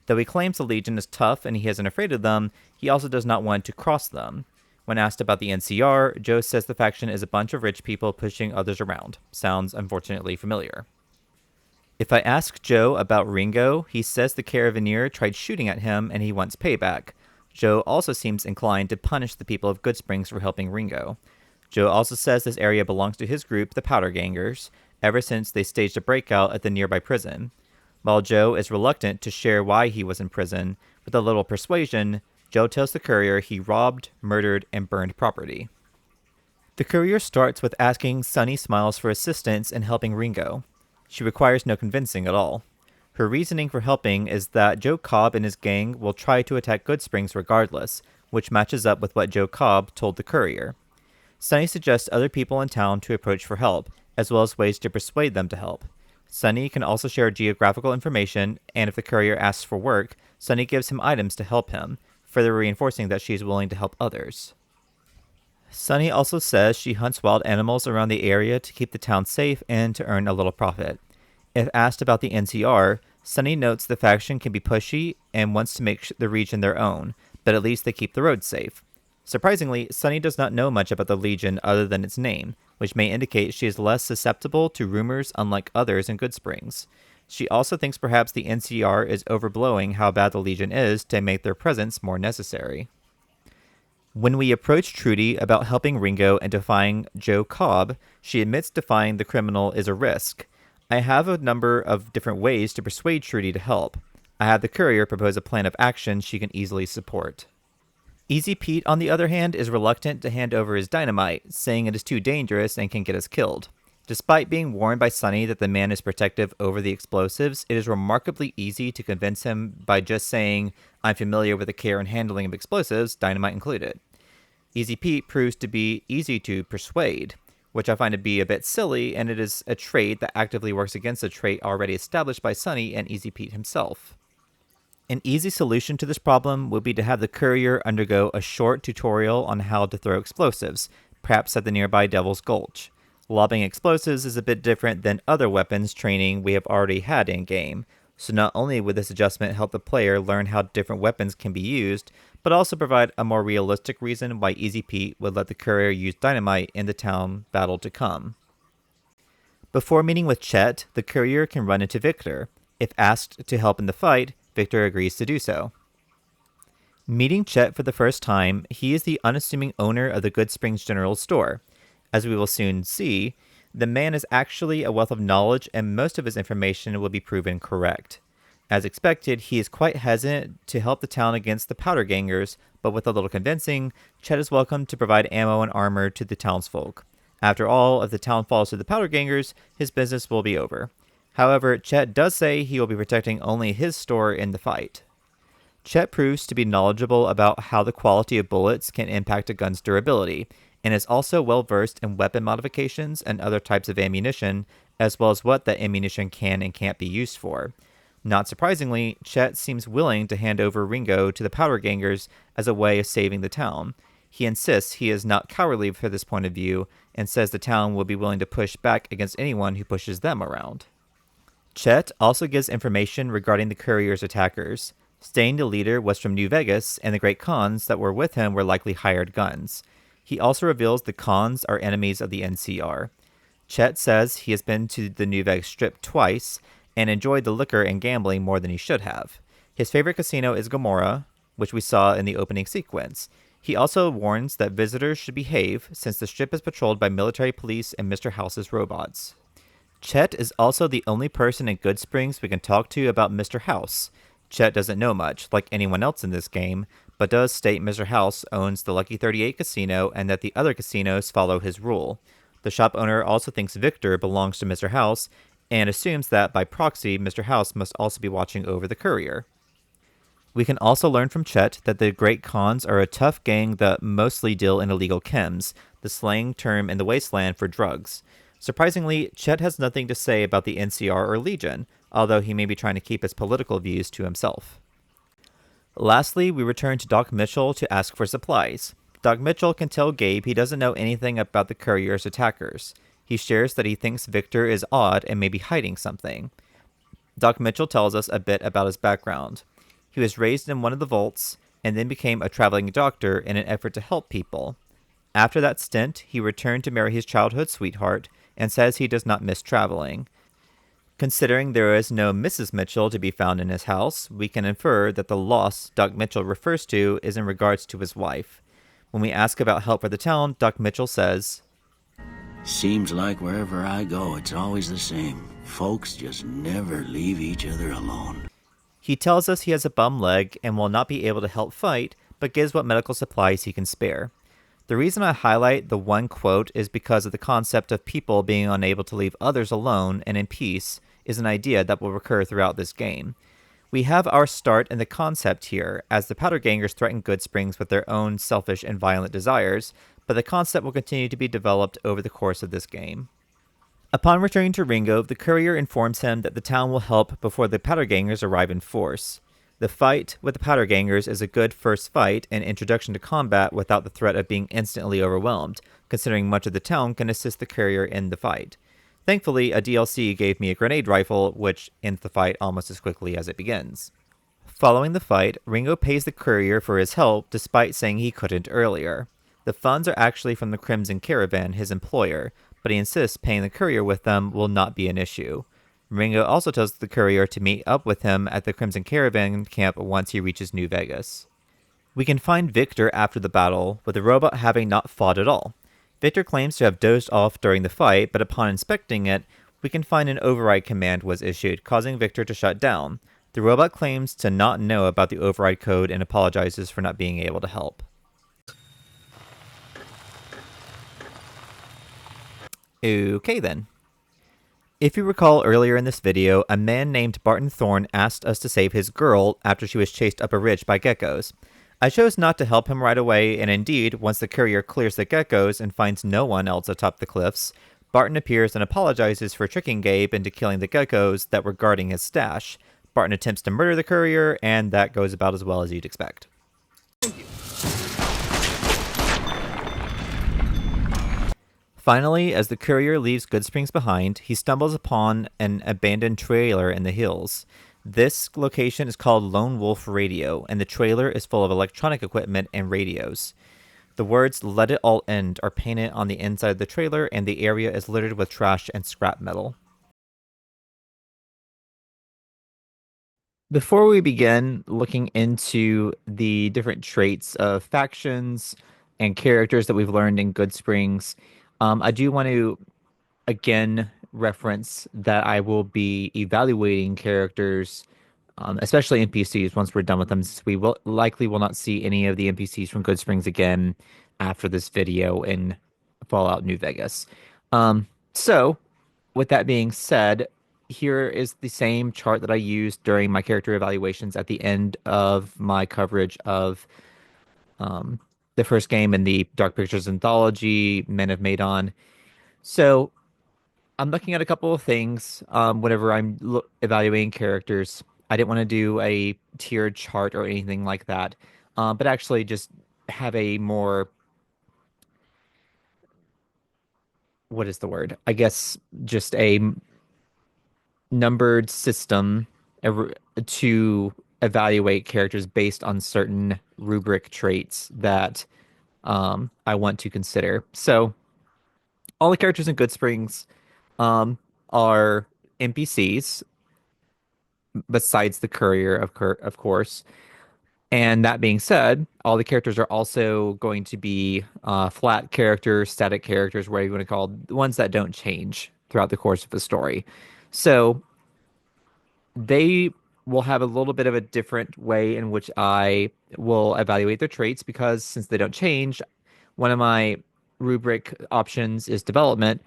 Though he claims the Legion is tough and he isn't afraid of them, he also does not want to cross them. When asked about the NCR, Joe says the faction is a bunch of rich people pushing others around. Sounds unfortunately familiar. If I ask Joe about Ringo, he says the Caravaneer tried shooting at him and he wants payback. Joe also seems inclined to punish the people of Goodsprings for helping Ringo. Joe also says this area belongs to his group, the Powder Gangers, ever since they staged a breakout at the nearby prison. While Joe is reluctant to share why he was in prison, with a little persuasion, Joe tells the courier he robbed, murdered, and burned property. The courier starts with asking Sunny Smiles for assistance in helping Ringo. She requires no convincing at all. Her reasoning for helping is that Joe Cobb and his gang will try to attack Goodsprings regardless, which matches up with what Joe Cobb told the courier. Sunny suggests other people in town to approach for help, as well as ways to persuade them to help. Sunny can also share geographical information, and if the courier asks for work, Sunny gives him items to help him, further reinforcing that she is willing to help others. Sunny also says she hunts wild animals around the area to keep the town safe and to earn a little profit. If asked about the NCR, Sunny notes the faction can be pushy and wants to make the region their own, but at least they keep the roads safe. Surprisingly, Sunny does not know much about the Legion other than its name, which may indicate she is less susceptible to rumors unlike others in Goodsprings. She also thinks perhaps the NCR is overblowing how bad the Legion is to make their presence more necessary. When we approach Trudy about helping Ringo and defying Joe Cobb, she admits defying the criminal is a risk. I have a number of different ways to persuade Trudy to help. I have the courier propose a plan of action she can easily support. Easy Pete, on the other hand, is reluctant to hand over his dynamite, saying it is too dangerous and can get us killed. Despite being warned by Sunny that the man is protective over the explosives, it is remarkably easy to convince him by just saying, "I'm familiar with the care and handling of explosives, dynamite included." Easy Pete proves to be easy to persuade, which I find to be a bit silly, and it is a trait that actively works against a trait already established by Sunny and Easy Pete himself. An easy solution to this problem would be to have the courier undergo a short tutorial on how to throw explosives, perhaps at the nearby Devil's Gulch. Lobbing explosives is a bit different than other weapons training we have already had in-game, so not only would this adjustment help the player learn how different weapons can be used, but also provide a more realistic reason why Easy Pete would let the courier use dynamite in the town battle to come. Before meeting with Chet, the courier can run into Victor. If asked to help in the fight, Victor agrees to do so. Meeting Chet for the first time, he is the unassuming owner of the Goodsprings General Store. As we will soon see, the man is actually a wealth of knowledge and most of his information will be proven correct. As expected, he is quite hesitant to help the town against the Powder Gangers, but with a little convincing, Chet is welcome to provide ammo and armor to the townsfolk. After all, if the town falls to the Powder Gangers, his business will be over. However, Chet does say he will be protecting only his store in the fight. Chet proves to be knowledgeable about how the quality of bullets can impact a gun's durability, and is also well versed in weapon modifications and other types of ammunition, as well as what that ammunition can and can't be used for. Not surprisingly, Chet seems willing to hand over Ringo to the Powder Gangers as a way of saving the town. He insists he is not cowardly for this point of view, and says the town will be willing to push back against anyone who pushes them around. Chet also gives information regarding the courier's attackers. Stating the leader was from New Vegas, and the great Khans that were with him were likely hired guns. He also reveals the Khans are enemies of the NCR. Chet says he has been to the New Vegas Strip twice, and enjoyed the liquor and gambling more than he should have. His favorite casino is Gomorrah, which we saw in the opening sequence. He also warns that visitors should behave, since the Strip is patrolled by military police and Mr. House's robots. Chet is also the only person in Goodsprings we can talk to about Mr. House. Chet doesn't know much, like anyone else in this game, but does state Mr. House owns the Lucky 38 casino and that the other casinos follow his rule. The shop owner also thinks Victor belongs to Mr. House, and assumes that, by proxy, Mr. House must also be watching over the courier. We can also learn from Chet that the Great Khans are a tough gang that mostly deal in illegal chems, the slang term in the Wasteland for drugs. Surprisingly, Chet has nothing to say about the NCR or Legion, although he may be trying to keep his political views to himself. Lastly, we return to Doc Mitchell to ask for supplies. Doc Mitchell can tell Gabe he doesn't know anything about the courier's attackers. He shares that he thinks Victor is odd and may be hiding something. Doc Mitchell tells us a bit about his background. He was raised in one of the vaults and then became a traveling doctor in an effort to help people. After that stint, he returned to marry his childhood sweetheart and says he does not miss traveling. Considering there is no Mrs. Mitchell to be found in his house, we can infer that the loss Doc Mitchell refers to is in regards to his wife. When we ask about help for the town, Doc Mitchell says, "Seems like wherever I go, it's always the same. Folks just never leave each other alone." He tells us he has a bum leg and will not be able to help fight, but gives what medical supplies he can spare. The reason I highlight the one quote is because of the concept of people being unable to leave others alone and in peace is an idea that will recur throughout this game. We have our start in the concept here, as the Powder Gangers threaten Goodsprings with their own selfish and violent desires, but the concept will continue to be developed over the course of this game. Upon returning to Ringo, the courier informs him that the town will help before the Powder Gangers arrive in force. The fight with the Powder Gangers is a good first fight and introduction to combat without the threat of being instantly overwhelmed, considering much of the town can assist the courier in the fight. Thankfully, a DLC gave me a grenade rifle, which ends the fight almost as quickly as it begins. Following the fight, Ringo pays the courier for his help despite saying he couldn't earlier. The funds are actually from the Crimson Caravan, his employer, but he insists paying the courier with them will not be an issue. Ringo also tells the courier to meet up with him at the Crimson Caravan camp once he reaches New Vegas. We can find Victor after the battle, with the robot having not fought at all. Victor claims to have dozed off during the fight, but upon inspecting it, we can find an override command was issued, causing Victor to shut down. The robot claims to not know about the override code and apologizes for not being able to help. Okay then. If you recall earlier in this video, a man named Barton Thorne asked us to save his girl after she was chased up a ridge by geckos. I chose not to help him right away, and indeed, once the courier clears the geckos and finds no one else atop the cliffs, Barton appears and apologizes for tricking Gabe into killing the geckos that were guarding his stash. Barton attempts to murder the courier, and that goes about as well as you'd expect. Finally, as the courier leaves Goodsprings behind, he stumbles upon an abandoned trailer in the hills. This location is called Lone Wolf Radio, and the trailer is full of electronic equipment and radios. The words "Let it all end" are painted on the inside of the trailer, and the area is littered with trash and scrap metal. Before we begin looking into the different traits of factions and characters that we've learned in Goodsprings, I do want to again reference that I will be evaluating characters, especially NPCs, once we're done with them, since we will not see any of the NPCs from Goodsprings again after this video in Fallout New Vegas. So, with that being said, here is the same chart that I used during my character evaluations at the end of my coverage of the first game in the Dark Pictures Anthology, Men of Madon. So I'm looking at a couple of things whenever I'm evaluating characters. I didn't want to do a tiered chart or anything like that, but actually just have a more, what is the word? I guess just a numbered system to evaluate characters based on certain rubric traits that I want to consider. So all the characters in Goodsprings are NPCs, besides the courier, of course. And that being said, all the characters are also going to be flat characters, static characters, whatever you want to call them, the ones that don't change throughout the course of the story. So they will have a little bit of a different way in which I will evaluate their traits, because since they don't change, one of my rubric options is development.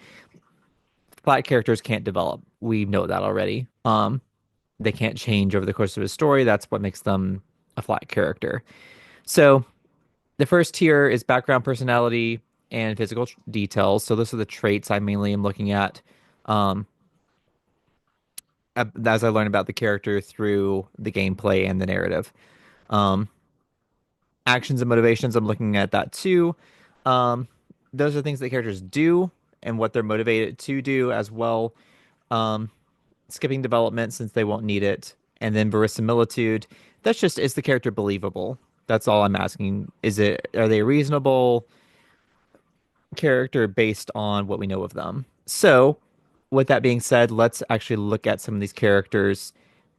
Flat characters can't develop. We know that already. They can't change over the course of a story. That's what makes them a flat character. So the first tier is background, personality, and physical details. So those are the traits I mainly am looking at as I learn about the character through the gameplay and the narrative. Actions and motivations, I'm looking at that too. Those are things that characters do and what they're motivated to do as well. Skipping development since they won't need it. And then verisimilitude. That's just, is the character believable? That's all I'm asking. Are they a reasonable character based on what we know of them? So, with that being said, let's actually look at some of these characters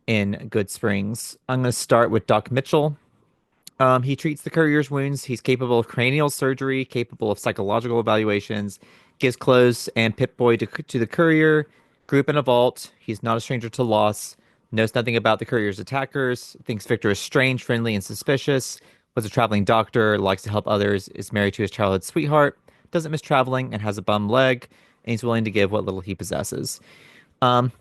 in Goodsprings. I'm going to start with Doc Mitchell. He treats the courier's wounds. He's capable of cranial surgery, capable of psychological evaluations, gives clothes and Pip-Boy to the courier, grew up in a vault. He's not a stranger to loss, knows nothing about the courier's attackers, thinks Victor is strange, friendly, and suspicious, was a traveling doctor, likes to help others, is married to his childhood sweetheart, doesn't miss traveling, and has a bum leg, and he's willing to give what little he possesses. Um,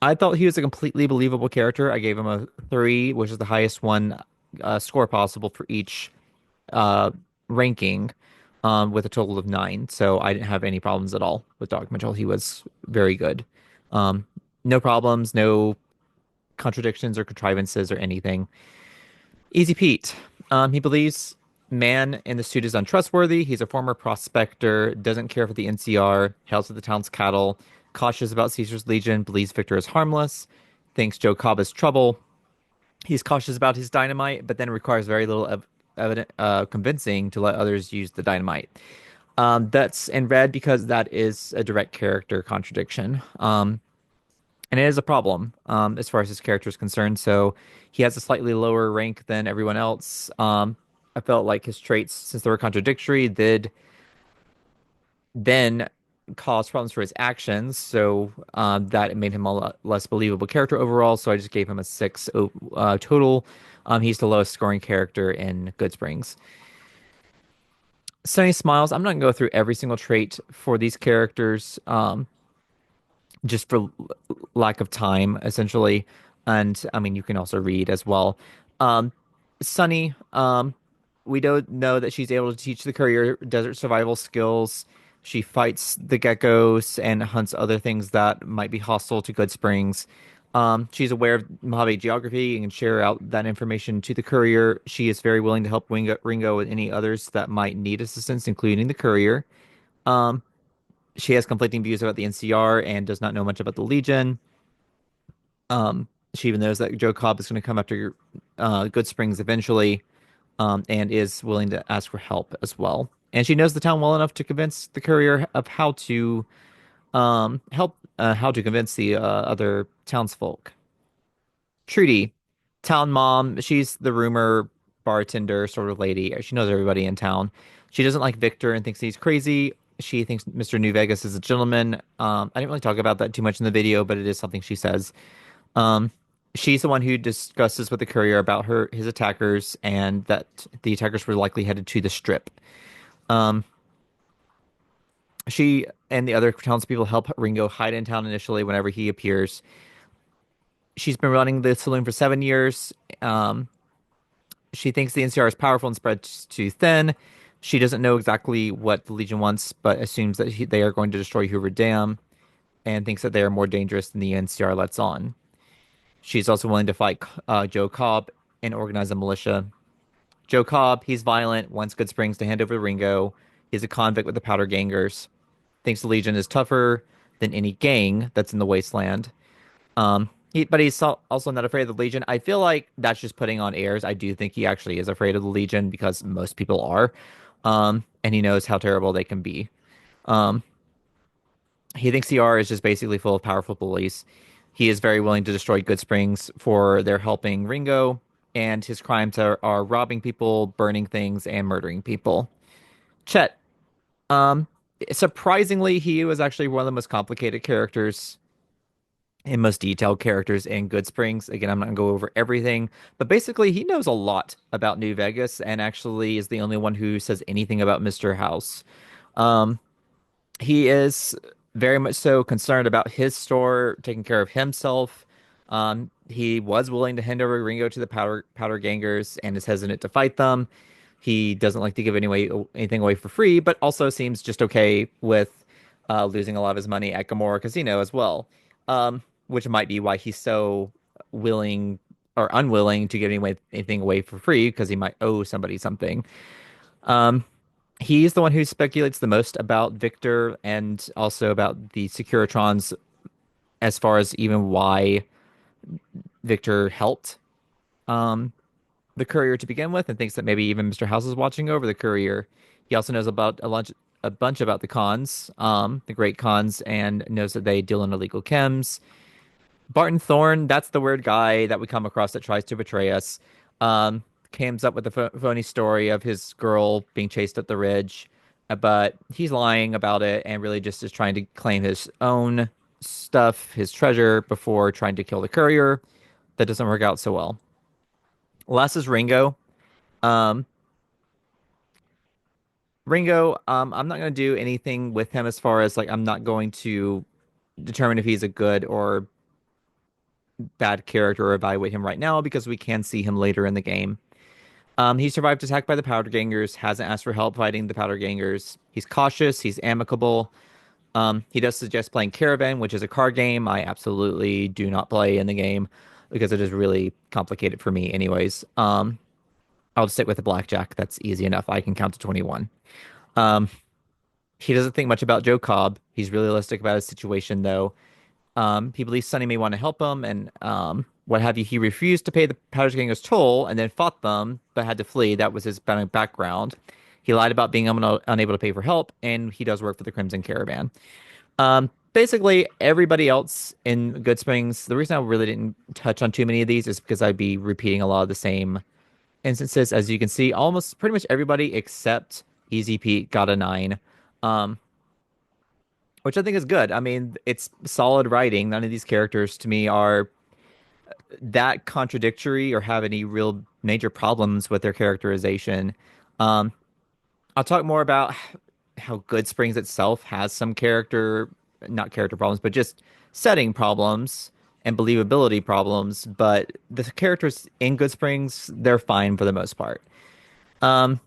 I thought he was a completely believable character. I gave him a 3, which is the highest one score possible for each uh, ranking, with a total of 9. So I didn't have any problems at all with Doc Mitchell. He was very good. Um, no problems, no contradictions or contrivances or anything. Easy Pete. He believes man in the suit is untrustworthy. He's a former prospector, doesn't care for the NCR, hails with the town's cattle, cautious about Caesar's Legion, believes Victor is harmless, thinks Joe Cobb is trouble. He's cautious about his dynamite, but then requires very little convincing to let others use the dynamite. That's in red because that is a direct character contradiction. And it is a problem as far as his character is concerned. So he has a slightly lower rank than everyone else. I felt like his traits, since they were contradictory, did then cause problems for his actions. So that made him a lot less believable character overall. So I just gave him a 6 total. He's the lowest scoring character in Goodsprings. Sunny Smiles. I'm not gonna go through every single trait for these characters. Just for lack of time, essentially. And I mean, you can also read as well. Um, Sunny, we don't know that she's able to teach the courier desert survival skills. She fights the geckos and hunts other things that might be hostile to Goodsprings. She's aware of Mojave geography and can share out that information to the courier. She is very willing to help Ringo and any others that might need assistance, including the courier. Um, she has conflicting views about the NCR and does not know much about the Legion. She even knows that Joe Cobb is going to come after Goodsprings eventually, and is willing to ask for help as well. And she knows the town well enough to convince the courier of how to how to convince the other townsfolk. Trudy, town mom. She's the rumor bartender sort of lady. She knows everybody in town. She doesn't like Victor and thinks he's crazy. She thinks Mr. New Vegas is a gentleman. I didn't really talk about that too much in the video, but it is something she says. Um, she's the one who discusses with the courier about his attackers and that the attackers were likely headed to the strip. Um, she and the other townspeople help Ringo hide in town initially whenever he appears. She's been running the saloon for 7 years. She thinks the NCR is powerful and spread too thin. She doesn't know exactly what the Legion wants, but assumes that they are going to destroy Hoover Dam and thinks that they are more dangerous than the NCR lets on. She's also willing to fight Joe Cobb and organize a militia. Joe Cobb, he's violent, wants Goodsprings to hand over to Ringo. He's a convict with the Powder Gangers. Thinks the Legion is tougher than any gang that's in the wasteland. But he's also not afraid of the Legion. I feel like that's just putting on airs. I do think he actually is afraid of the Legion because most people are. And he knows how terrible they can be. He thinks CR is just basically full of powerful bullies. He is very willing to destroy Goodsprings for their helping Ringo, and his crimes are robbing people, burning things, and murdering people. Chet. Um, Surprisingly, he was actually one of the most complicated characters and most detailed characters in Goodsprings. Again, I'm not gonna go over everything, but basically he knows a lot about New Vegas and actually is the only one who says anything about Mr. House. Um, he is very much so concerned about his store, taking care of himself. He was willing to hand over Ringo to the Powder Gangers and is hesitant to fight them. He doesn't like to give anything away for free, but also seems just okay with losing a lot of his money at Gamora Casino as well. Which might be why he's so willing or unwilling to give anything away for free because he might owe somebody something. He's the one who speculates the most about Victor and also about the Securitrons as far as even why Victor helped. the courier to begin with and thinks that maybe even Mr. House is watching over the courier. He also knows about a bunch about the cons, the great cons, and knows that they deal in illegal chems. Barton Thorne, that's the weird guy that we come across that tries to betray us. Comes up with the phony story of his girl being chased up the ridge, but he's lying about it and really just is trying to claim his own stuff, his treasure, before trying to kill the courier. That doesn't work out so well. Last is Ringo. Um, I'm not going to do anything with him as far as like I'm not going to determine if he's a good or bad character or evaluate him right now because we can see him later in the game. He survived attack by the Powder Gangers, hasn't asked for help fighting the Powder Gangers. He's cautious, he's amicable. He does suggest playing Caravan, which is a card game I absolutely do not play in the game because it is really complicated for me anyways. I'll just stick with the blackjack. That's easy enough. I can count to 21. Um, he doesn't think much about Joe Cobb. He's realistic about his situation, though. He believes Sonny may want to help him and what have you. He refused to pay the Powder Gangers toll and then fought them, but had to flee. That was his background. He lied about being unable to pay for help, and he does work for the Crimson Caravan. Basically, everybody else in Goodsprings, the reason I really didn't touch on too many of these is because I'd be repeating a lot of the same instances. As you can see, almost pretty much everybody except Easy Pete got a 9. Which I think is good. I mean, it's solid writing. None of these characters to me are that contradictory or have any real major problems with their characterization. Um, I'll talk more about how Goodsprings itself has some not character problems, but just setting problems and believability problems. But the characters in Goodsprings, they're fine for the most part. Um,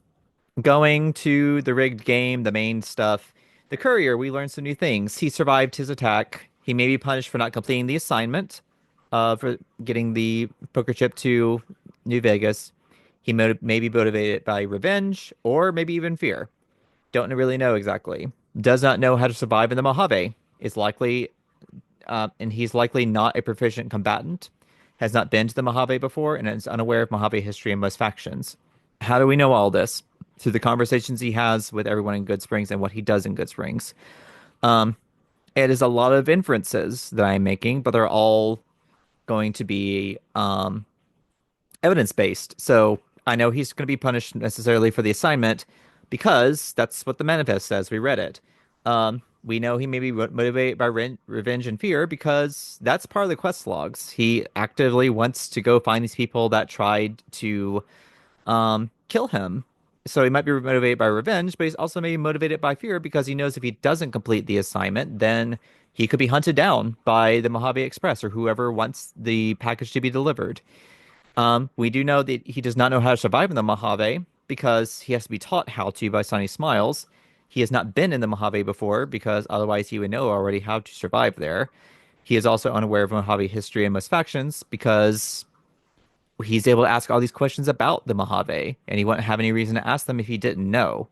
Going to the rigged game, the main stuff. The courier, we learned some new things. He survived his attack. He may be punished for not completing the assignment, for getting the poker chip to New Vegas. He may be motivated by revenge or maybe even fear. Don't really know exactly. Does not know how to survive in the Mojave. Is likely, and he's likely not a proficient combatant. Has not been to the Mojave before and is unaware of Mojave history and most factions. How do we know all this? Through the conversations he has with everyone in Goodsprings and what he does in Goodsprings. It is a lot of inferences that I'm making, but they're all going to be evidence-based. So I know he's going to be punished necessarily for the assignment because that's what the manifest says. We read it. We know he may be motivated by revenge and fear because that's part of the quest logs. He actively wants to go find these people that tried to kill him. So he might be motivated by revenge, but he's also maybe motivated by fear because he knows if he doesn't complete the assignment, then he could be hunted down by the Mojave Express or whoever wants the package to be delivered. We do know that he does not know how to survive in the Mojave because he has to be taught how to by Sonny Smiles. He has not been in the Mojave before because otherwise he would know already how to survive there. He is also unaware of Mojave history and most factions because he's able to ask all these questions about the Mojave, and he wouldn't have any reason to ask them if he didn't know.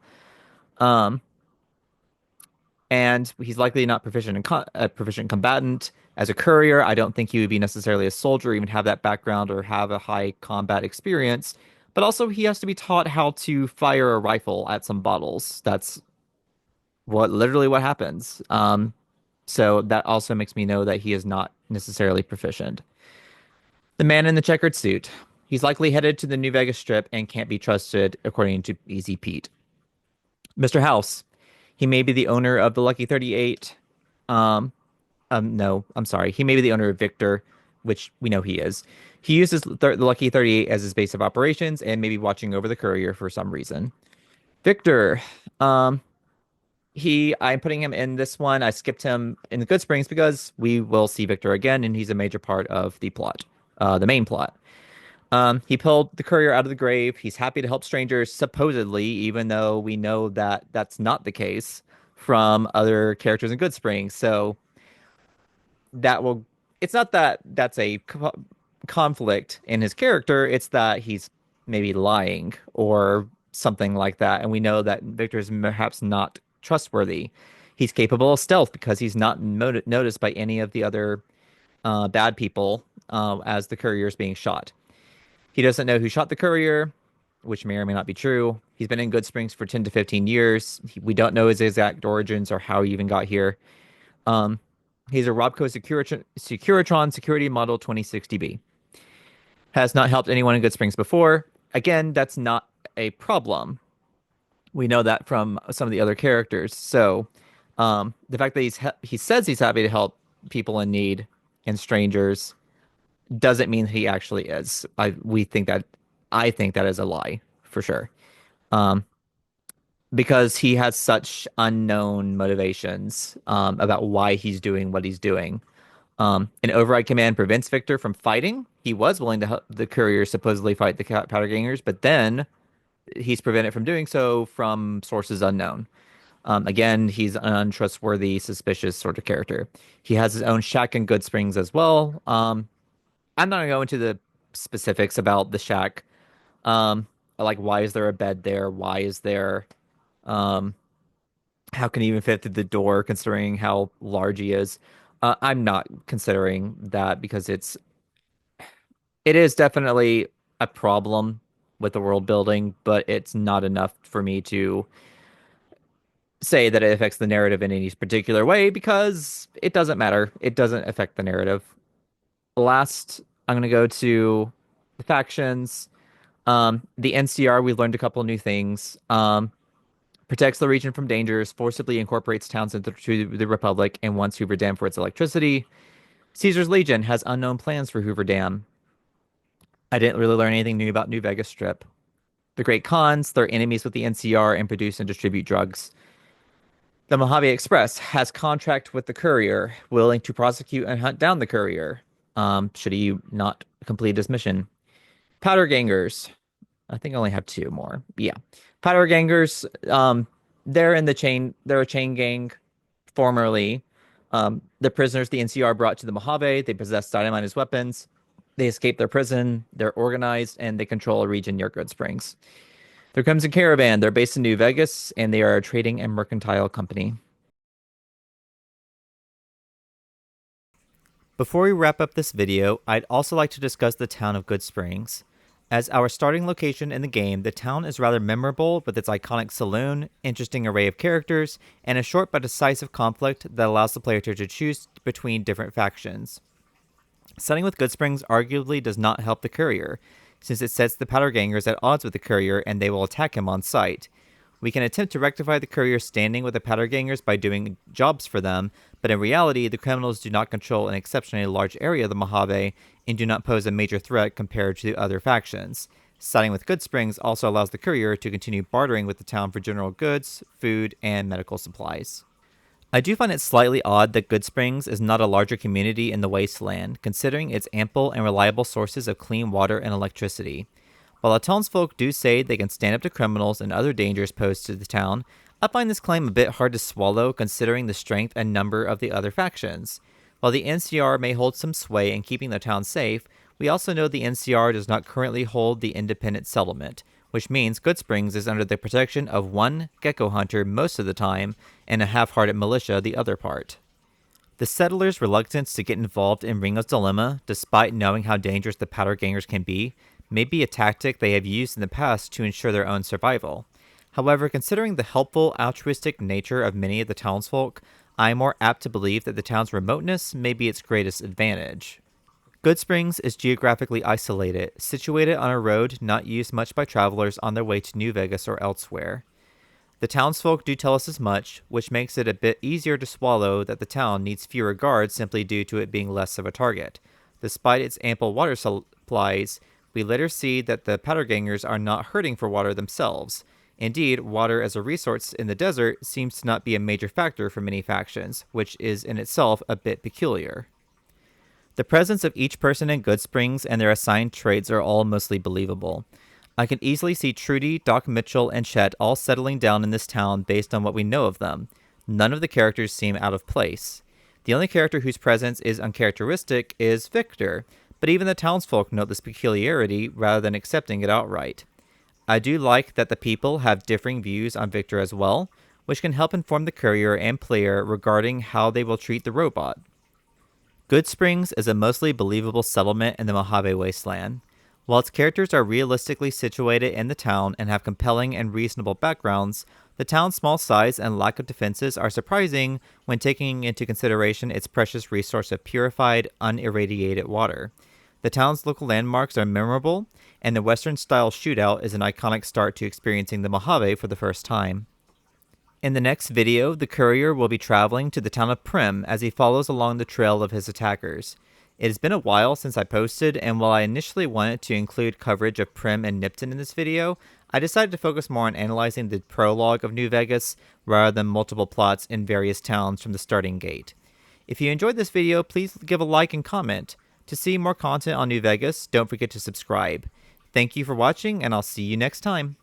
And he's likely not proficient a proficient combatant. As a courier, I don't think he would be necessarily a soldier, or even have that background or have a high combat experience. But also, he has to be taught how to fire a rifle at some bottles. That's literally what happens. So that also makes me know that he is not necessarily proficient. The man in the checkered suit. He's likely headed to the New Vegas Strip and can't be trusted, according to Easy Pete. Mr. House. He may be the owner of the Lucky 38. No, I'm sorry. He may be the owner of Victor, which we know he is. He uses the Lucky 38 as his base of operations and maybe watching over the courier for some reason. Victor. I'm putting him in this one. I skipped him in the Goodsprings because we will see Victor again, and he's a major part of the plot, the main plot. He pulled the courier out of the grave. He's happy to help strangers, supposedly, even though we know that that's not the case from other characters in Goodsprings. So it's not that that's a conflict in his character. It's that he's maybe lying or something like that. And we know that Victor is perhaps not trustworthy. He's capable of stealth because he's not noticed by any of the other bad people as the courier is being shot. He doesn't know who shot the courier, which may or may not be true. He's been in Goodsprings for 10 to 15 years. We don't know his exact origins or how he even got here. Um, he's a Robco Securitron Security Model 2060B. Has not helped anyone in Goodsprings before. Again, that's not a problem. We know that from some of the other characters. So, the fact that he says he's happy to help people in need and strangers doesn't mean he actually is. I think that is a lie for sure. Um, because he has such unknown motivations about why he's doing what he's doing. An override command prevents Victor from fighting. He was willing to help the courier supposedly fight the powder gangers, but then he's prevented from doing so from sources unknown. Again, he's an untrustworthy, suspicious sort of character. He has his own shack in Goodsprings as well. I'm not gonna go into the specifics about the shack. Like why is there a bed there? Why is there um how can he even fit through the door considering how large he is? I'm not considering that because it is definitely a problem with the world building, but it's not enough for me to say that it affects the narrative in any particular way because it doesn't matter. It doesn't affect the narrative. Last, I'm going to go to the factions. The NCR, we learned a couple new things. Protects the region from dangers, forcibly incorporates towns into the Republic, and wants Hoover Dam for its electricity. Caesar's Legion has unknown plans for Hoover Dam. I didn't really learn anything new about New Vegas Strip. The Great Khans, they're enemies with the NCR and produce and distribute drugs. The Mojave Express has contract with the courier, willing to prosecute and hunt down the courier, should he not complete his mission. Powder Gangers, I think I only have two more. Yeah. Powder Gangers, they're in the chain, they're a chain gang formerly. The prisoners the NCR brought to the Mojave, they possess dynamite as weapons. They escape their prison, they're organized, and they control a region near Goodsprings. There comes a caravan. They're based in New Vegas, and they are a trading and mercantile company. Before we wrap up this video, I'd also like to discuss the town of Goodsprings. As our starting location in the game, the town is rather memorable with its iconic saloon, interesting array of characters, and a short but decisive conflict that allows the player to choose between different factions. Setting with Goodsprings arguably does not help the courier, since it sets the powder gangers at odds with the courier and they will attack him on sight. We can attempt to rectify the courier's standing with the powder gangers by doing jobs for them, but in reality, the criminals do not control an exceptionally large area of the Mojave and do not pose a major threat compared to the other factions. Siding with Goodsprings also allows the courier to continue bartering with the town for general goods, food, and medical supplies. I do find it slightly odd that Goodsprings is not a larger community in the wasteland, considering its ample and reliable sources of clean water and electricity. While the townsfolk do say they can stand up to criminals and other dangers posed to the town, I find this claim a bit hard to swallow considering the strength and number of the other factions. While the NCR may hold some sway in keeping the town safe, we also know the NCR does not currently hold the independent settlement, which means Goodsprings is under the protection of one gecko hunter most of the time and a half-hearted militia the other part. The settlers' reluctance to get involved in Ringo's dilemma, despite knowing how dangerous the powder gangers can be, may be a tactic they have used in the past to ensure their own survival. However, considering the helpful, altruistic nature of many of the townsfolk, I am more apt to believe that the town's remoteness may be its greatest advantage. Goodsprings is geographically isolated, situated on a road not used much by travelers on their way to New Vegas or elsewhere. The townsfolk do tell us as much, which makes it a bit easier to swallow that the town needs fewer guards simply due to it being less of a target. Despite its ample water supplies, we later see that the powder gangers are not hurting for water themselves. Indeed, water as a resource in the desert seems to not be a major factor for many factions, which is in itself a bit peculiar. The presence of each person in Goodsprings and their assigned traits are all mostly believable. I can easily see Trudy, Doc Mitchell, and Chet all settling down in this town based on what we know of them. None of the characters seem out of place. The only character whose presence is uncharacteristic is Victor, but even the townsfolk note this peculiarity rather than accepting it outright. I do like that the people have differing views on Victor as well, which can help inform the courier and player regarding how they will treat the robot. Goodsprings is a mostly believable settlement in the Mojave Wasteland. While its characters are realistically situated in the town and have compelling and reasonable backgrounds, the town's small size and lack of defenses are surprising when taking into consideration its precious resource of purified, unirradiated water. The town's local landmarks are memorable, and the Western-style shootout is an iconic start to experiencing the Mojave for the first time. In the next video, the courier will be traveling to the town of Prim as he follows along the trail of his attackers. It has been a while since I posted, and while I initially wanted to include coverage of Prim and Nipton in this video, I decided to focus more on analyzing the prologue of New Vegas rather than multiple plots in various towns from the starting gate. If you enjoyed this video, please give a like and comment. To see more content on New Vegas, don't forget to subscribe. Thank you for watching, and I'll see you next time.